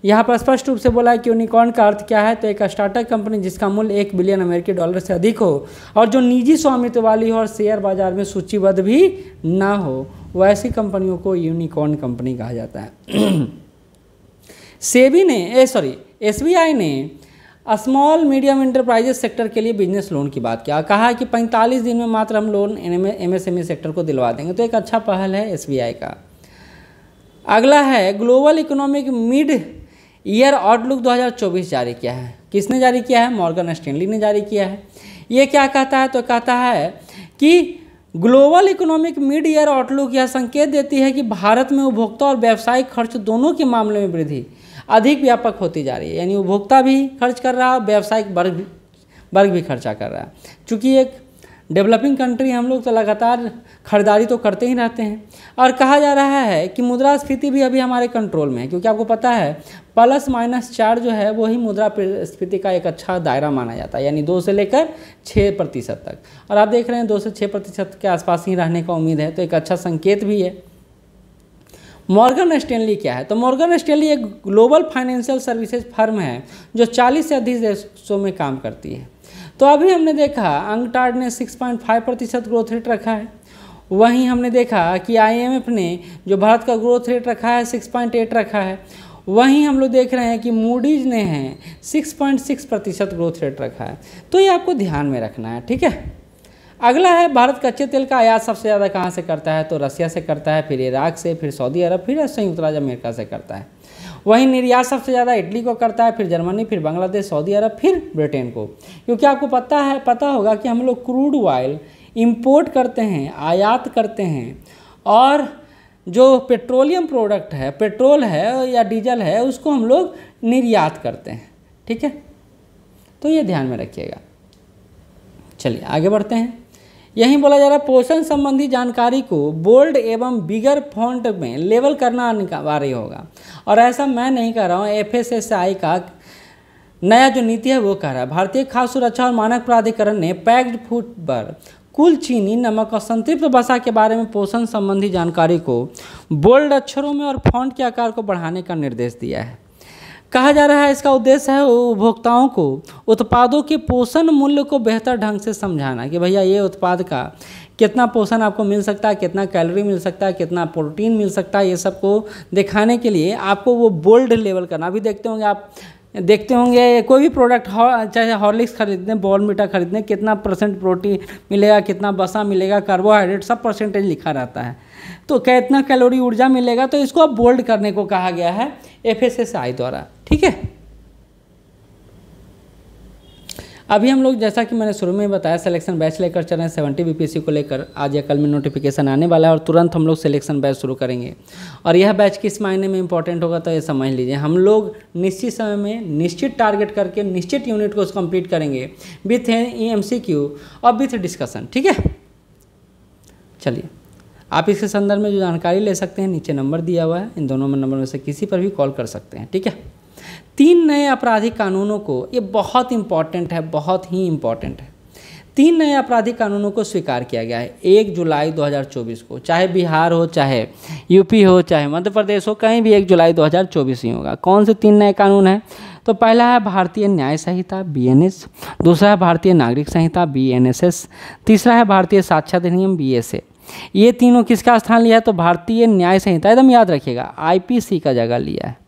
यहाँ पर स्पष्ट रूप से बोला है कि यूनिकॉर्न का अर्थ क्या है, तो एक स्टार्टअप कंपनी जिसका मूल्य 1 बिलियन अमेरिकी डॉलर से अधिक हो और जो निजी स्वामित्व वाली हो और शेयर बाजार में सूचीबद्ध भी ना हो, वैसी कंपनियों को यूनिकॉर्न कंपनी कहा जाता है। SBI ने स्मॉल मीडियम इंटरप्राइजेस सेक्टर के लिए बिजनेस लोन की बात किया, कहा है कि 45 दिन में मात्र हम लोन MSME सेक्टर को दिलवा देंगे। तो एक अच्छा पहल है SBI का। अगला है global economic mid year outlook 2024 जारी किया है। किसने जारी किया है? मॉर्गन स्टैनली ने जारी किया है। ये क्या कहता है? तो कहता है कि global economic mid year outlook यह संकेत देती है कि भारत में उपभोक्ता और व्यावसायिक खर्च दोनों के मामले में वृद्धि अधिक व्यापक होती जा रही है। यानी उपभोक्ता भी खर्च कर रहा है और व्यावसायिक वर्ग भी खर्चा कर रहा है। चूँकि एक डेवलपिंग कंट्री हम लोग तो लगातार खरीदारी तो करते ही रहते हैं और कहा जा रहा है कि मुद्रास्फीति भी अभी हमारे कंट्रोल में है, क्योंकि आपको पता है +-4 जो है वही मुद्रास्फीति का एक अच्छा दायरा माना जाता है, यानी 2 से लेकर 6% तक। और आप देख रहे हैं 2 से 6% के आसपास ही रहने का उम्मीद है, तो एक अच्छा संकेत भी है। मॉर्गन स्टैनली क्या है? तो मॉर्गन स्टैनली एक ग्लोबल फाइनेंशियल सर्विसेज फर्म है जो 40 से अधिक देशों में काम करती है। तो अभी हमने देखा अंगटाड ने 6.5% ग्रोथ रेट रखा है, वहीं हमने देखा कि IMF ने जो भारत का ग्रोथ रेट रखा है 6.8 रखा है, वहीं हम लोग देख रहे हैं कि मूडीज ने है 6.6% ग्रोथ रेट रखा है। तो ये आपको ध्यान में रखना है। ठीक है। अगला है भारत कच्चे तेल का आयात सबसे ज़्यादा कहाँ से करता है, तो रसिया से करता है, फिर इराक से, फिर सऊदी अरब, फिर संयुक्त राज्य अमेरिका से करता है। वहीं निर्यात सबसे ज़्यादा इटली को करता है, फिर जर्मनी, फिर बांग्लादेश, सऊदी अरब, फिर ब्रिटेन को। क्योंकि आपको पता होगा कि हम लोग क्रूड ऑयल इंपोर्ट करते हैं, आयात करते हैं, और जो पेट्रोलियम प्रोडक्ट है, पेट्रोल है या डीजल है, उसको हम लोग निर्यात करते हैं। ठीक है, तो ये ध्यान में रखिएगा। चलिए आगे बढ़ते हैं। यहीं बोला जा रहा है पोषण संबंधी जानकारी को बोल्ड एवं बिगर फॉन्ट में लेबल करना अनिवार्य होगा। और ऐसा मैं नहीं कह रहा हूँ, FSSAI का नया जो नीति है वो कह रहा है। भारतीय खाद्य सुरक्षा और मानक प्राधिकरण ने पैक्ड फूड पर कुल चीनी, नमक और संतृप्त वसा के बारे में पोषण संबंधी जानकारी को बोल्ड अक्षरों में और फॉन्ट के आकार को बढ़ाने का निर्देश दिया है। कहा जा रहा है इसका उद्देश्य है उपभोक्ताओं को उत्पादों के पोषण मूल्य को बेहतर ढंग से समझाना कि भैया ये उत्पाद का कितना पोषण आपको मिल सकता है, कितना कैलोरी मिल सकता है, कितना प्रोटीन मिल सकता है, ये सब को दिखाने के लिए आपको वो बोल्ड लेवल करना। अभी देखते होंगे कोई भी प्रोडक्ट चाहे हॉर्लिक्स खरीदने, बॉर्नवीटा खरीदने, कितना परसेंट प्रोटीन मिलेगा, कितना वसा मिलेगा, कार्बोहाइड्रेट सब परसेंटेज लिखा रहता है, तो कितना कैलोरी ऊर्जा मिलेगा, तो इसको अब बोल्ड करने को कहा गया है FSSAI द्वारा। ठीक है, अभी हम लोग जैसा कि मैंने शुरू में बताया सिलेक्शन बैच लेकर चल रहे हैं 70 BPSC को लेकर। आज या कल में नोटिफिकेशन आने वाला है और तुरंत हम लोग सिलेक्शन बैच शुरू करेंगे। और यह बैच किस मायने में इंपॉर्टेंट होगा तो ये समझ लीजिए, हम लोग निश्चित समय में निश्चित टारगेट करके निश्चित यूनिट को कंप्लीट करेंगे विथ MCQ और विथ डिस्कशन। ठीक है, चलिए आप इसके संदर्भ में जो जानकारी ले सकते हैं नीचे नंबर दिया हुआ है, इन दोनों नंबर में से किसी पर भी कॉल कर सकते हैं। ठीक है, 3 नए आपराधिक कानूनों को, ये बहुत इंपॉर्टेंट है, बहुत ही इंपॉर्टेंट है। 3 नए आपराधिक कानूनों को स्वीकार किया गया है 1 जुलाई 2024 को। चाहे बिहार हो, चाहे यूपी हो, चाहे मध्य प्रदेश हो, कहीं भी 1 जुलाई 2024 ही होगा। कौन से 3 नए कानून हैं? तो पहला है भारतीय न्याय संहिता BNS, दूसरा है भारतीय नागरिक संहिता BNSS, तीसरा है भारतीय साक्ष्य अधिनियम BSA। ये तीनों किसका स्थान लिया है? तो भारतीय न्याय संहिता, एकदम याद रखिएगा, IPC का जगह लिया है।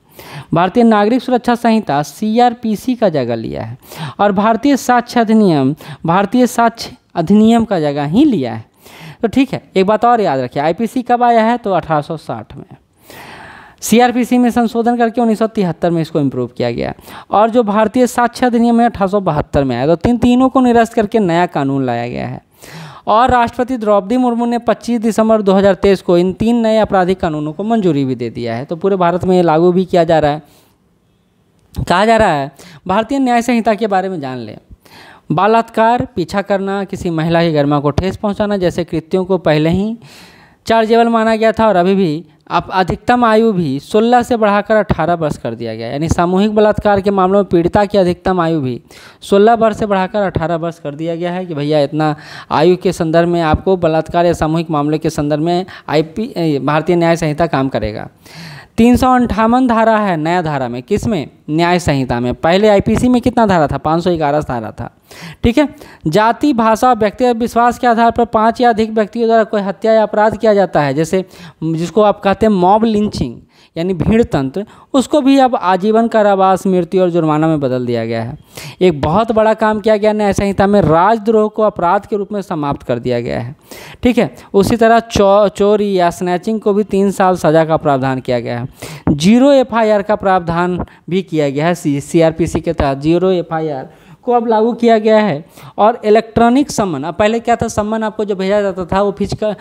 भारतीय नागरिक सुरक्षा संहिता CRPC का जगह लिया है। और भारतीय साक्ष्य अधिनियम भारतीय साक्ष्य अधिनियम का जगह ही लिया है। तो ठीक है, एक बात और याद रखिए, IPC कब आया है? तो 1860 में। CRPC में संशोधन करके 1973 में इसको इम्प्रूव किया गया। और जो भारतीय साक्ष्य अधिनियम है 1872 में आया। तो तीनों को निरस्त करके नया कानून लाया गया है। और राष्ट्रपति द्रौपदी मुर्मू ने 25 दिसंबर 2023 को इन 3 नए आपराधिक कानूनों को मंजूरी भी दे दिया है। तो पूरे भारत में ये लागू भी किया जा रहा है। कहा जा रहा है भारतीय न्याय संहिता के बारे में जान लें। बलात्कार, पीछा करना, किसी महिला की गरिमा को ठेस पहुंचाना जैसे कृत्यों को पहले ही चार्जेबल माना गया था और अभी भी अब अधिकतम आयु भी 16 से बढ़ाकर 18 वर्ष कर दिया गया। यानी सामूहिक बलात्कार के मामलों में पीड़िता की अधिकतम आयु भी 16 वर्ष से बढ़ाकर 18 वर्ष कर दिया गया है कि भैया इतना आयु के संदर्भ में आपको बलात्कार या सामूहिक मामले के संदर्भ में भारतीय न्याय संहिता काम करेगा। 358 धारा है नया धारा में, किस में? न्याय संहिता में। पहले IPC में कितना धारा था? 511 धारा था। ठीक है, जाति, भाषा, व्यक्तिगत विश्वास के आधार पर 5 या अधिक व्यक्तियों द्वारा कोई हत्या या अपराध किया जाता है, जैसे जिसको आप कहते हैं मॉब लिंचिंग यानी भीड़ तंत्र, उसको भी अब आजीवन कारावास, मृत्यु और जुर्माना में बदल दिया गया है। एक बहुत बड़ा काम किया गया न्याय संहिता में, राजद्रोह को अपराध के रूप में समाप्त कर दिया गया है। ठीक है, उसी तरह चोरी या स्नैचिंग को भी 3 साल सजा का प्रावधान किया गया है। 0 FIR का प्रावधान भी किया गया है। CRPC के तहत 0 FIR को अब लागू किया गया है। और इलेक्ट्रॉनिक सम्मन, अब पहले क्या था, सम्मन आपको जो भेजा जाता था वो फिजिकल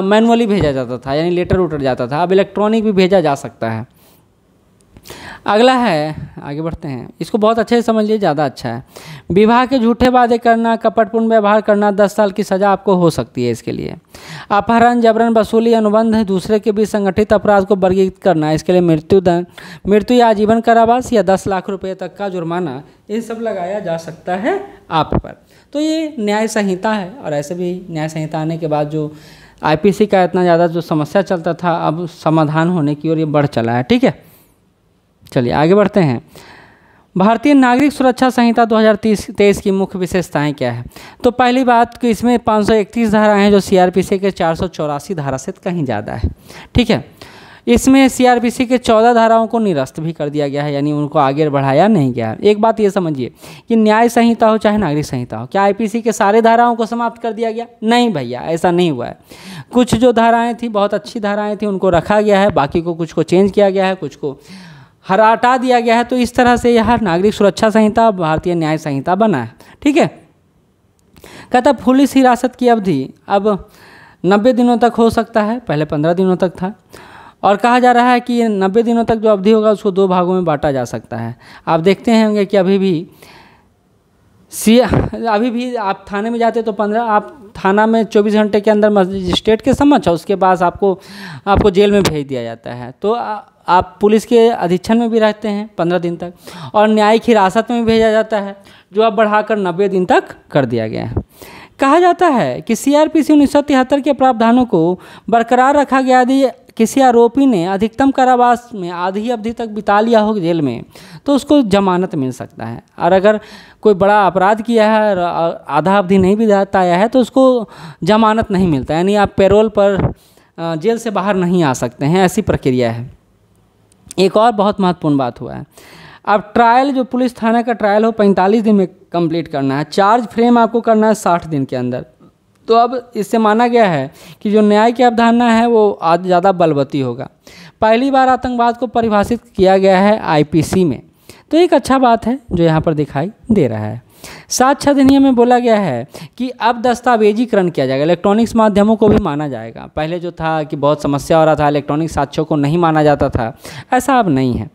मैनुअली भेजा जाता था, यानी लेटर उतर जाता था। अब इलेक्ट्रॉनिक भी भेजा जा सकता है। अगला है, आगे बढ़ते हैं, इसको बहुत अच्छे से समझ लीजिए, ज़्यादा अच्छा है। विवाह के झूठे वादे करना, कपटपूर्ण व्यवहार करना, 10 साल की सज़ा आपको हो सकती है इसके लिए। अपहरण, जबरन वसूली, अनुबंध, दूसरे के बीच संगठित अपराध को वर्गीकृत करना, इसके लिए मृत्युदंड, मृत्यु या आजीवन कारावास या 10 लाख रुपये तक का जुर्माना, ये सब लगाया जा सकता है आप पर। तो ये न्याय संहिता है। और ऐसे भी न्याय संहिता आने के बाद जो IPC का इतना ज़्यादा जो समस्या चलता था, अब समाधान होने की ओर ये बढ़ चला है। ठीक है, चलिए आगे बढ़ते हैं। भारतीय नागरिक सुरक्षा संहिता 2023 की मुख्य विशेषताएं क्या है? तो पहली बात कि इसमें 531 धाराएं हैं जो CRPC के 484 धारा से कहीं ज़्यादा है। ठीक है, इसमें सीआरपीसी के 14 धाराओं को निरस्त भी कर दिया गया है, यानी उनको आगे बढ़ाया नहीं गया है। एक बात ये समझिए कि न्याय संहिता हो चाहे नागरिक संहिता हो, क्या आईपीसी के सारे धाराओं को समाप्त कर दिया गया? नहीं भैया, ऐसा नहीं हुआ है। कुछ जो धाराएं थी, बहुत अच्छी धाराएं थी, उनको रखा गया है, बाकी को कुछ को चेंज किया गया है, कुछ को हटा दिया गया है। तो इस तरह से यह नागरिक सुरक्षा संहिता भारतीय न्याय संहिता बना है। ठीक है। कहता पुलिस हिरासत की अवधि अब 90 दिनों तक हो सकता है, पहले 15 दिनों तक था। और कहा जा रहा है कि 90 दिनों तक जो अवधि होगा उसको 2 भागों में बांटा जा सकता है। आप देखते होंगे कि अभी भी आप थाने में जाते तो 15, आप थाना में 24 घंटे के अंदर मजिस्ट्रेट के समक्ष, उसके बाद आपको जेल में भेज दिया जाता है। तो आप पुलिस के अधीक्षण में भी रहते हैं 15 दिन तक, और न्यायिक हिरासत में भी भेजा जाता है, जो अब बढ़ाकर 90 दिन तक कर दिया गया है। कहा जाता है कि सीआरपीसी 1973 के प्रावधानों को बरकरार रखा गया। यदि किसी आरोपी ने अधिकतम कारावास में आधी अवधि तक बिता लिया हो जेल में, तो उसको जमानत मिल सकता है। और अगर कोई बड़ा अपराध किया है और आधा अवधि नहीं बिताया है, तो उसको जमानत नहीं मिलता, यानी आप पैरोल पर जेल से बाहर नहीं आ सकते हैं, ऐसी प्रक्रिया है। एक और बहुत महत्वपूर्ण बात हुआ है, अब ट्रायल, जो पुलिस थाना का ट्रायल हो 45 दिन में कंप्लीट करना है, चार्ज फ्रेम आपको करना है 60 दिन के अंदर। तो अब इससे माना गया है कि जो न्याय की अवधारणा है वो आज ज़्यादा बलवती होगा। पहली बार आतंकवाद को परिभाषित किया गया है आईपीसी में, तो एक अच्छा बात है जो यहाँ पर दिखाई दे रहा है। साक्ष्य अधिनियम में बोला गया है कि अब दस्तावेजीकरण किया जाएगा, इलेक्ट्रॉनिक्स माध्यमों को भी माना जाएगा। पहले जो था कि बहुत समस्या हो रहा था, इलेक्ट्रॉनिक साक्ष्यों को नहीं माना जाता था, ऐसा अब नहीं है।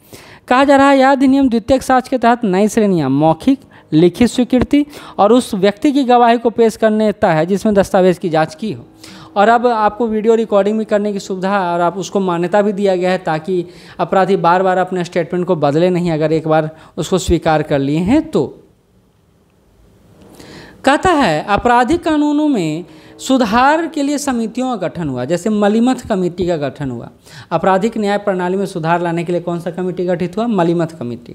कहा जा रहा है यह अधिनियम द्वितीयक साक्ष्य के तहत नई श्रेणियाँ मौखिक, लिखित स्वीकृति और उस व्यक्ति की गवाही को पेश करने देता है जिसमें दस्तावेज की जांच की हो। और अब आपको वीडियो रिकॉर्डिंग भी करने की सुविधा और आप उसको मान्यता भी दिया गया है, ताकि अपराधी बार बार अपने स्टेटमेंट को बदले नहीं, अगर एक बार उसको स्वीकार कर लिए हैं तो। कहता है आपराधिक कानूनों में सुधार के लिए समितियों का गठन हुआ, जैसे मलीमथ कमेटी का गठन हुआ। आपराधिक न्याय प्रणाली में सुधार लाने के लिए कौन सा कमेटी गठित हुआ? Malimath committee.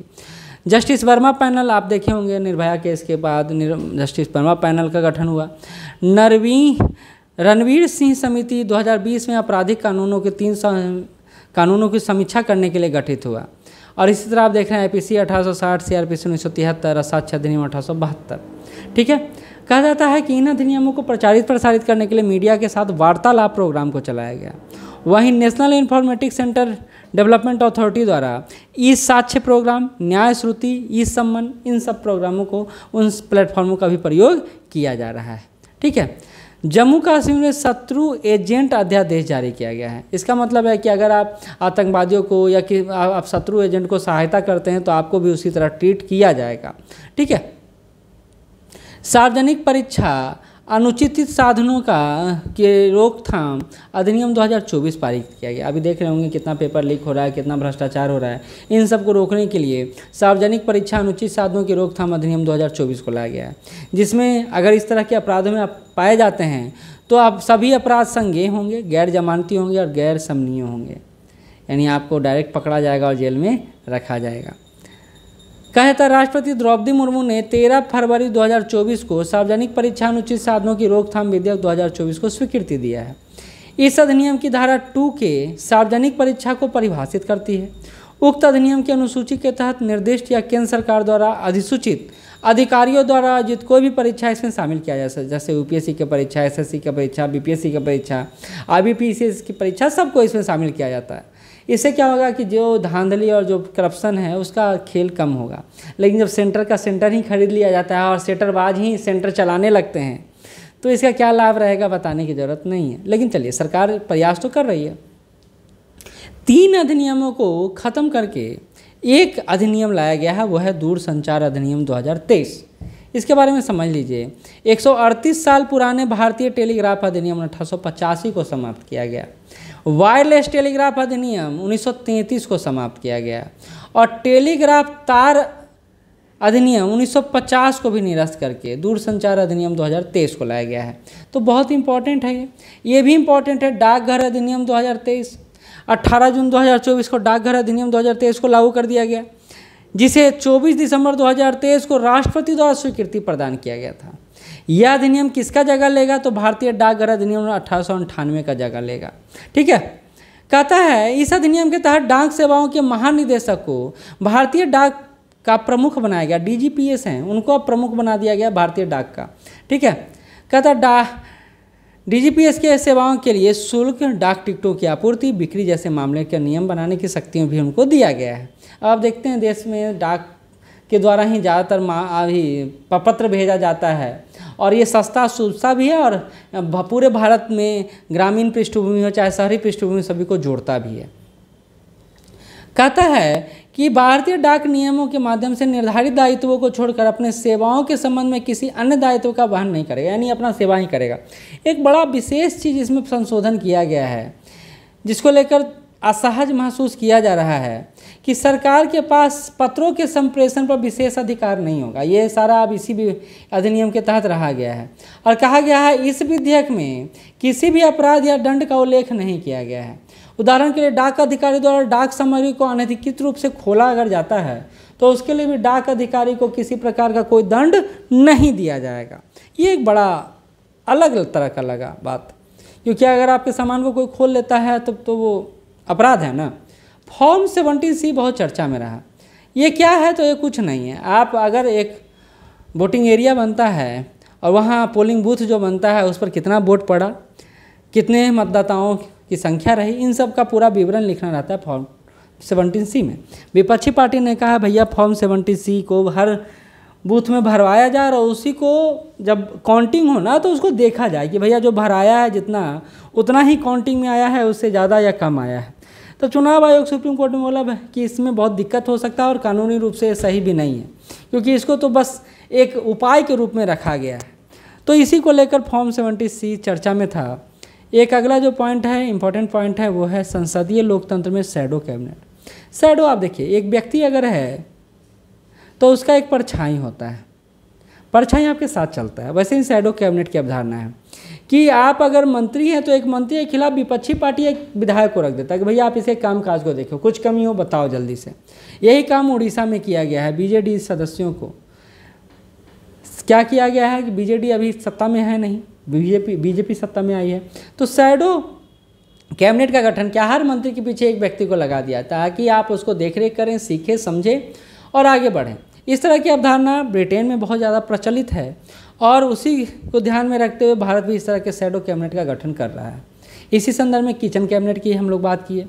Justice Verma panel, आप देखे होंगे निर्भया केस के बाद जस्टिस वर्मा पैनल का गठन हुआ। रणवीर सिंह समिति 2020 में आपराधिक कानूनों के 3 कानूनों की समीक्षा करने के लिए गठित हुआ। और इसी तरह आप देख रहे हैं आईपीसी 1860, सीआरपीसी 1973, साक्ष्य अधिनियम 1872। ठीक है। कहा जाता है कि इन अधिनियमों को प्रसारित करने के लिए मीडिया के साथ वार्तालाप प्रोग्राम को चलाया गया। वहीं national informatics centre development authority द्वारा ई साक्ष्य प्रोग्राम, न्याय श्रुति, ई सम्मन, इन सब प्रोग्रामों को, उन प्लेटफॉर्मों का भी प्रयोग किया जा रहा है। ठीक है। जम्मू कश्मीर में शत्रु एजेंट अध्यादेश जारी किया गया है। इसका मतलब है कि अगर आप आतंकवादियों को या कि आप शत्रु एजेंट को सहायता करते हैं तो आपको भी उसी तरह ट्रीट किया जाएगा। ठीक है। सार्वजनिक परीक्षा अनुचित साधनों के रोकथाम अधिनियम 2024 पारित किया गया। अभी देख रहे होंगे कितना पेपर लीक हो रहा है, कितना भ्रष्टाचार हो रहा है। इन सब को रोकने के लिए सार्वजनिक परीक्षा अनुचित साधनों की रोकथाम अधिनियम 2024 को लाया गया है, जिसमें अगर इस तरह के अपराधों में आप पाए जाते हैं तो आप सभी अपराध संज्ञेय होंगे, गैर जमानती होंगे और गैर समनीय होंगे, यानी आपको डायरेक्ट पकड़ा जाएगा और जेल में रखा जाएगा। कहता राष्ट्रपति द्रौपदी मुर्मू ने 13 फरवरी 2024 को सार्वजनिक परीक्षा अनुचित साधनों की रोकथाम विधेयक 2024 को स्वीकृति दिया है। इस अधिनियम की धारा 2 के सार्वजनिक परीक्षा को परिभाषित करती है। उक्त अधिनियम की अनुसूची के तहत निर्दिष्ट या केंद्र सरकार द्वारा अधिसूचित अधिकारियों द्वारा आयोजित कोई भी परीक्षा इसमें शामिल किया जा सकता है, जैसे यूपीएससी की परीक्षा, एसएससी की परीक्षा, बीपीएससी की परीक्षा, आईबीपीएस की परीक्षा, सबको इसमें शामिल किया जाता है। इससे क्या होगा कि जो धांधली और जो करप्शन है उसका खेल कम होगा। लेकिन जब सेंटर का सेंटर ही खरीद लिया जाता है और सेंटरबाज ही सेंटर चलाने लगते हैं तो इसका क्या लाभ रहेगा बताने की ज़रूरत नहीं है। लेकिन चलिए, सरकार प्रयास तो कर रही है। 3 अधिनियमों को ख़त्म करके एक अधिनियम लाया गया है, वो है दूरसंचार अधिनियम 2023। इसके बारे में समझ लीजिए। 138 साल पुराने भारतीय टेलीग्राफ अधिनियम 1885 को समाप्त किया गया। वायरलेस टेलीग्राफ अधिनियम 1933 को समाप्त किया गया और टेलीग्राफ तार अधिनियम 1950 को भी निरस्त करके दूरसंचार अधिनियम 2023 को लाया गया है। तो बहुत इंपॉर्टेंट है ये भी इंपॉर्टेंट है। डाकघर अधिनियम 2023, 18 जून 2024 को डाकघर अधिनियम 2023 को लागू कर दिया गया, जिसे 24 दिसंबर 2023 को राष्ट्रपति द्वारा स्वीकृति प्रदान किया गया था। यह अधिनियम किसका जगह लेगा? तो भारतीय डाकघर अधिनियम 1898 का जगह लेगा। ठीक है। कहता है इस अधिनियम के तहत डाक सेवाओं के महानिदेशक को भारतीय डाक का प्रमुख बनाया गया। डीजीपीएस हैं उनको अब प्रमुख बना दिया गया भारतीय डाक का। ठीक है, कहता डीजीपीएस के सेवाओं के लिए शुल्क, डाक टिकटों की आपूर्ति, बिक्री जैसे मामले के नियम बनाने की शक्तियाँ भी उनको दिया गया है। अब आप देखते हैं देश में डाक के द्वारा ही ज़्यादातर अभी पत्र भेजा जाता है और ये सस्ता सुस्ता भी है और पूरे भारत में ग्रामीण पृष्ठभूमि हो चाहे शहरी पृष्ठभूमि सभी को जोड़ता भी है। कहता है कि भारतीय डाक नियमों के माध्यम से निर्धारित दायित्वों को छोड़कर अपने सेवाओं के संबंध में किसी अन्य दायित्व का वहन नहीं करेगा, यानी अपना सेवा ही करेगा। एक बड़ा विशेष चीज़ इसमें संशोधन किया गया है जिसको लेकर असहज महसूस किया जा रहा है कि सरकार के पास पत्रों के संप्रेषण पर विशेष अधिकार नहीं होगा। ये सारा अब इसी भी अधिनियम के तहत रहा गया है और कहा गया है इस विधेयक में किसी भी अपराध या दंड का उल्लेख नहीं किया गया है। उदाहरण के लिए डाक अधिकारी द्वारा डाक सामग्री को अनधिकृत रूप से खोला अगर जाता है तो उसके लिए भी डाक अधिकारी को किसी प्रकार का कोई दंड नहीं दिया जाएगा। ये एक बड़ा अलग तरह का लगा बात, क्योंकि अगर आपके सामान को कोई खोल लेता है तो वो अपराध है ना। फॉर्म 70C बहुत चर्चा में रहा। ये क्या है तो ये कुछ नहीं है। आप अगर एक वोटिंग एरिया बनता है और वहाँ पोलिंग बूथ जो बनता है उस पर कितना वोट पड़ा, कितने मतदाताओं की संख्या रही, इन सब का पूरा विवरण लिखना रहता है फॉर्म 70C में। विपक्षी पार्टी ने कहा भैया फॉर्म 70C को हर बूथ में भरवाया जाए और उसी को जब काउंटिंग हो ना तो उसको देखा जाए कि भैया जो भराया है जितना उतना ही काउंटिंग में आया है, उससे ज़्यादा या कम आया है। तो चुनाव आयोग सुप्रीम कोर्ट में बोला कि इसमें बहुत दिक्कत हो सकता है और कानूनी रूप से सही भी नहीं है, क्योंकि इसको तो बस एक उपाय के रूप में रखा गया है। तो इसी को लेकर फॉर्म 70C चर्चा में था। एक अगला जो पॉइंट है, इंपॉर्टेंट पॉइंट है, वो है संसदीय लोकतंत्र में शैडो कैबिनेट। शैडो आप देखिए, एक व्यक्ति अगर है तो उसका एक परछाई होता है, परछाई आपके साथ चलता है। वैसे ही शैडो कैबिनेट की अवधारणा है कि आप अगर मंत्री हैं तो एक मंत्री के खिलाफ विपक्षी पार्टी एक विधायक को रख देता है कि भैया आप इसे कामकाज को देखो, कुछ कमी हो बताओ जल्दी से। यही काम उड़ीसा में किया गया है। बीजेडी सदस्यों को क्या किया गया है कि बीजेडी अभी सत्ता में है नहीं, बीजेपी सत्ता में आई है, तो शैडो कैबिनेट का गठन क्या, हर मंत्री के पीछे एक व्यक्ति को लगा दिया ताकि आप उसको देखरेख करें, सीखें, समझें और आगे बढ़ें। इस तरह की अवधारणा ब्रिटेन में बहुत ज़्यादा प्रचलित है और उसी को ध्यान में रखते हुए भारत भी इस तरह के शैडो कैबिनेट का गठन कर रहा है। इसी संदर्भ में किचन कैबिनेट की हम लोग बात किए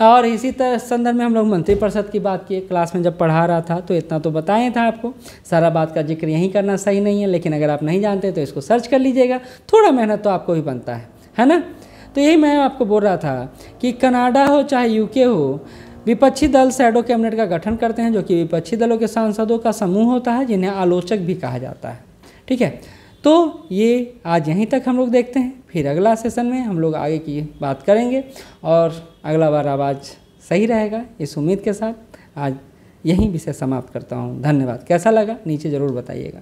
और इसी तरह संदर्भ में हम लोग मंत्रिपरिषद की बात किए। क्लास में जब पढ़ा रहा था तो इतना तो बताया था आपको, सारा बात का जिक्र यहीं करना सही नहीं है, लेकिन अगर आप नहीं जानते तो इसको सर्च कर लीजिएगा, थोड़ा मेहनत तो आपको भी बनता है ना। तो यही मैं आपको बोल रहा था कि कनाडा हो चाहे यूके हो, विपक्षी दल शैडो कैबिनेट का गठन करते हैं, जो कि विपक्षी दलों के सांसदों का समूह होता है जिन्हें आलोचक भी कहा जाता है। ठीक है, तो ये आज यहीं तक हम लोग देखते हैं, फिर अगला सेशन में हम लोग आगे की बात करेंगे और अगला बार आवाज़ सही रहेगा, इस उम्मीद के साथ आज यहीं विषय समाप्त करता हूँ। धन्यवाद। कैसा लगा नीचे ज़रूर बताइएगा।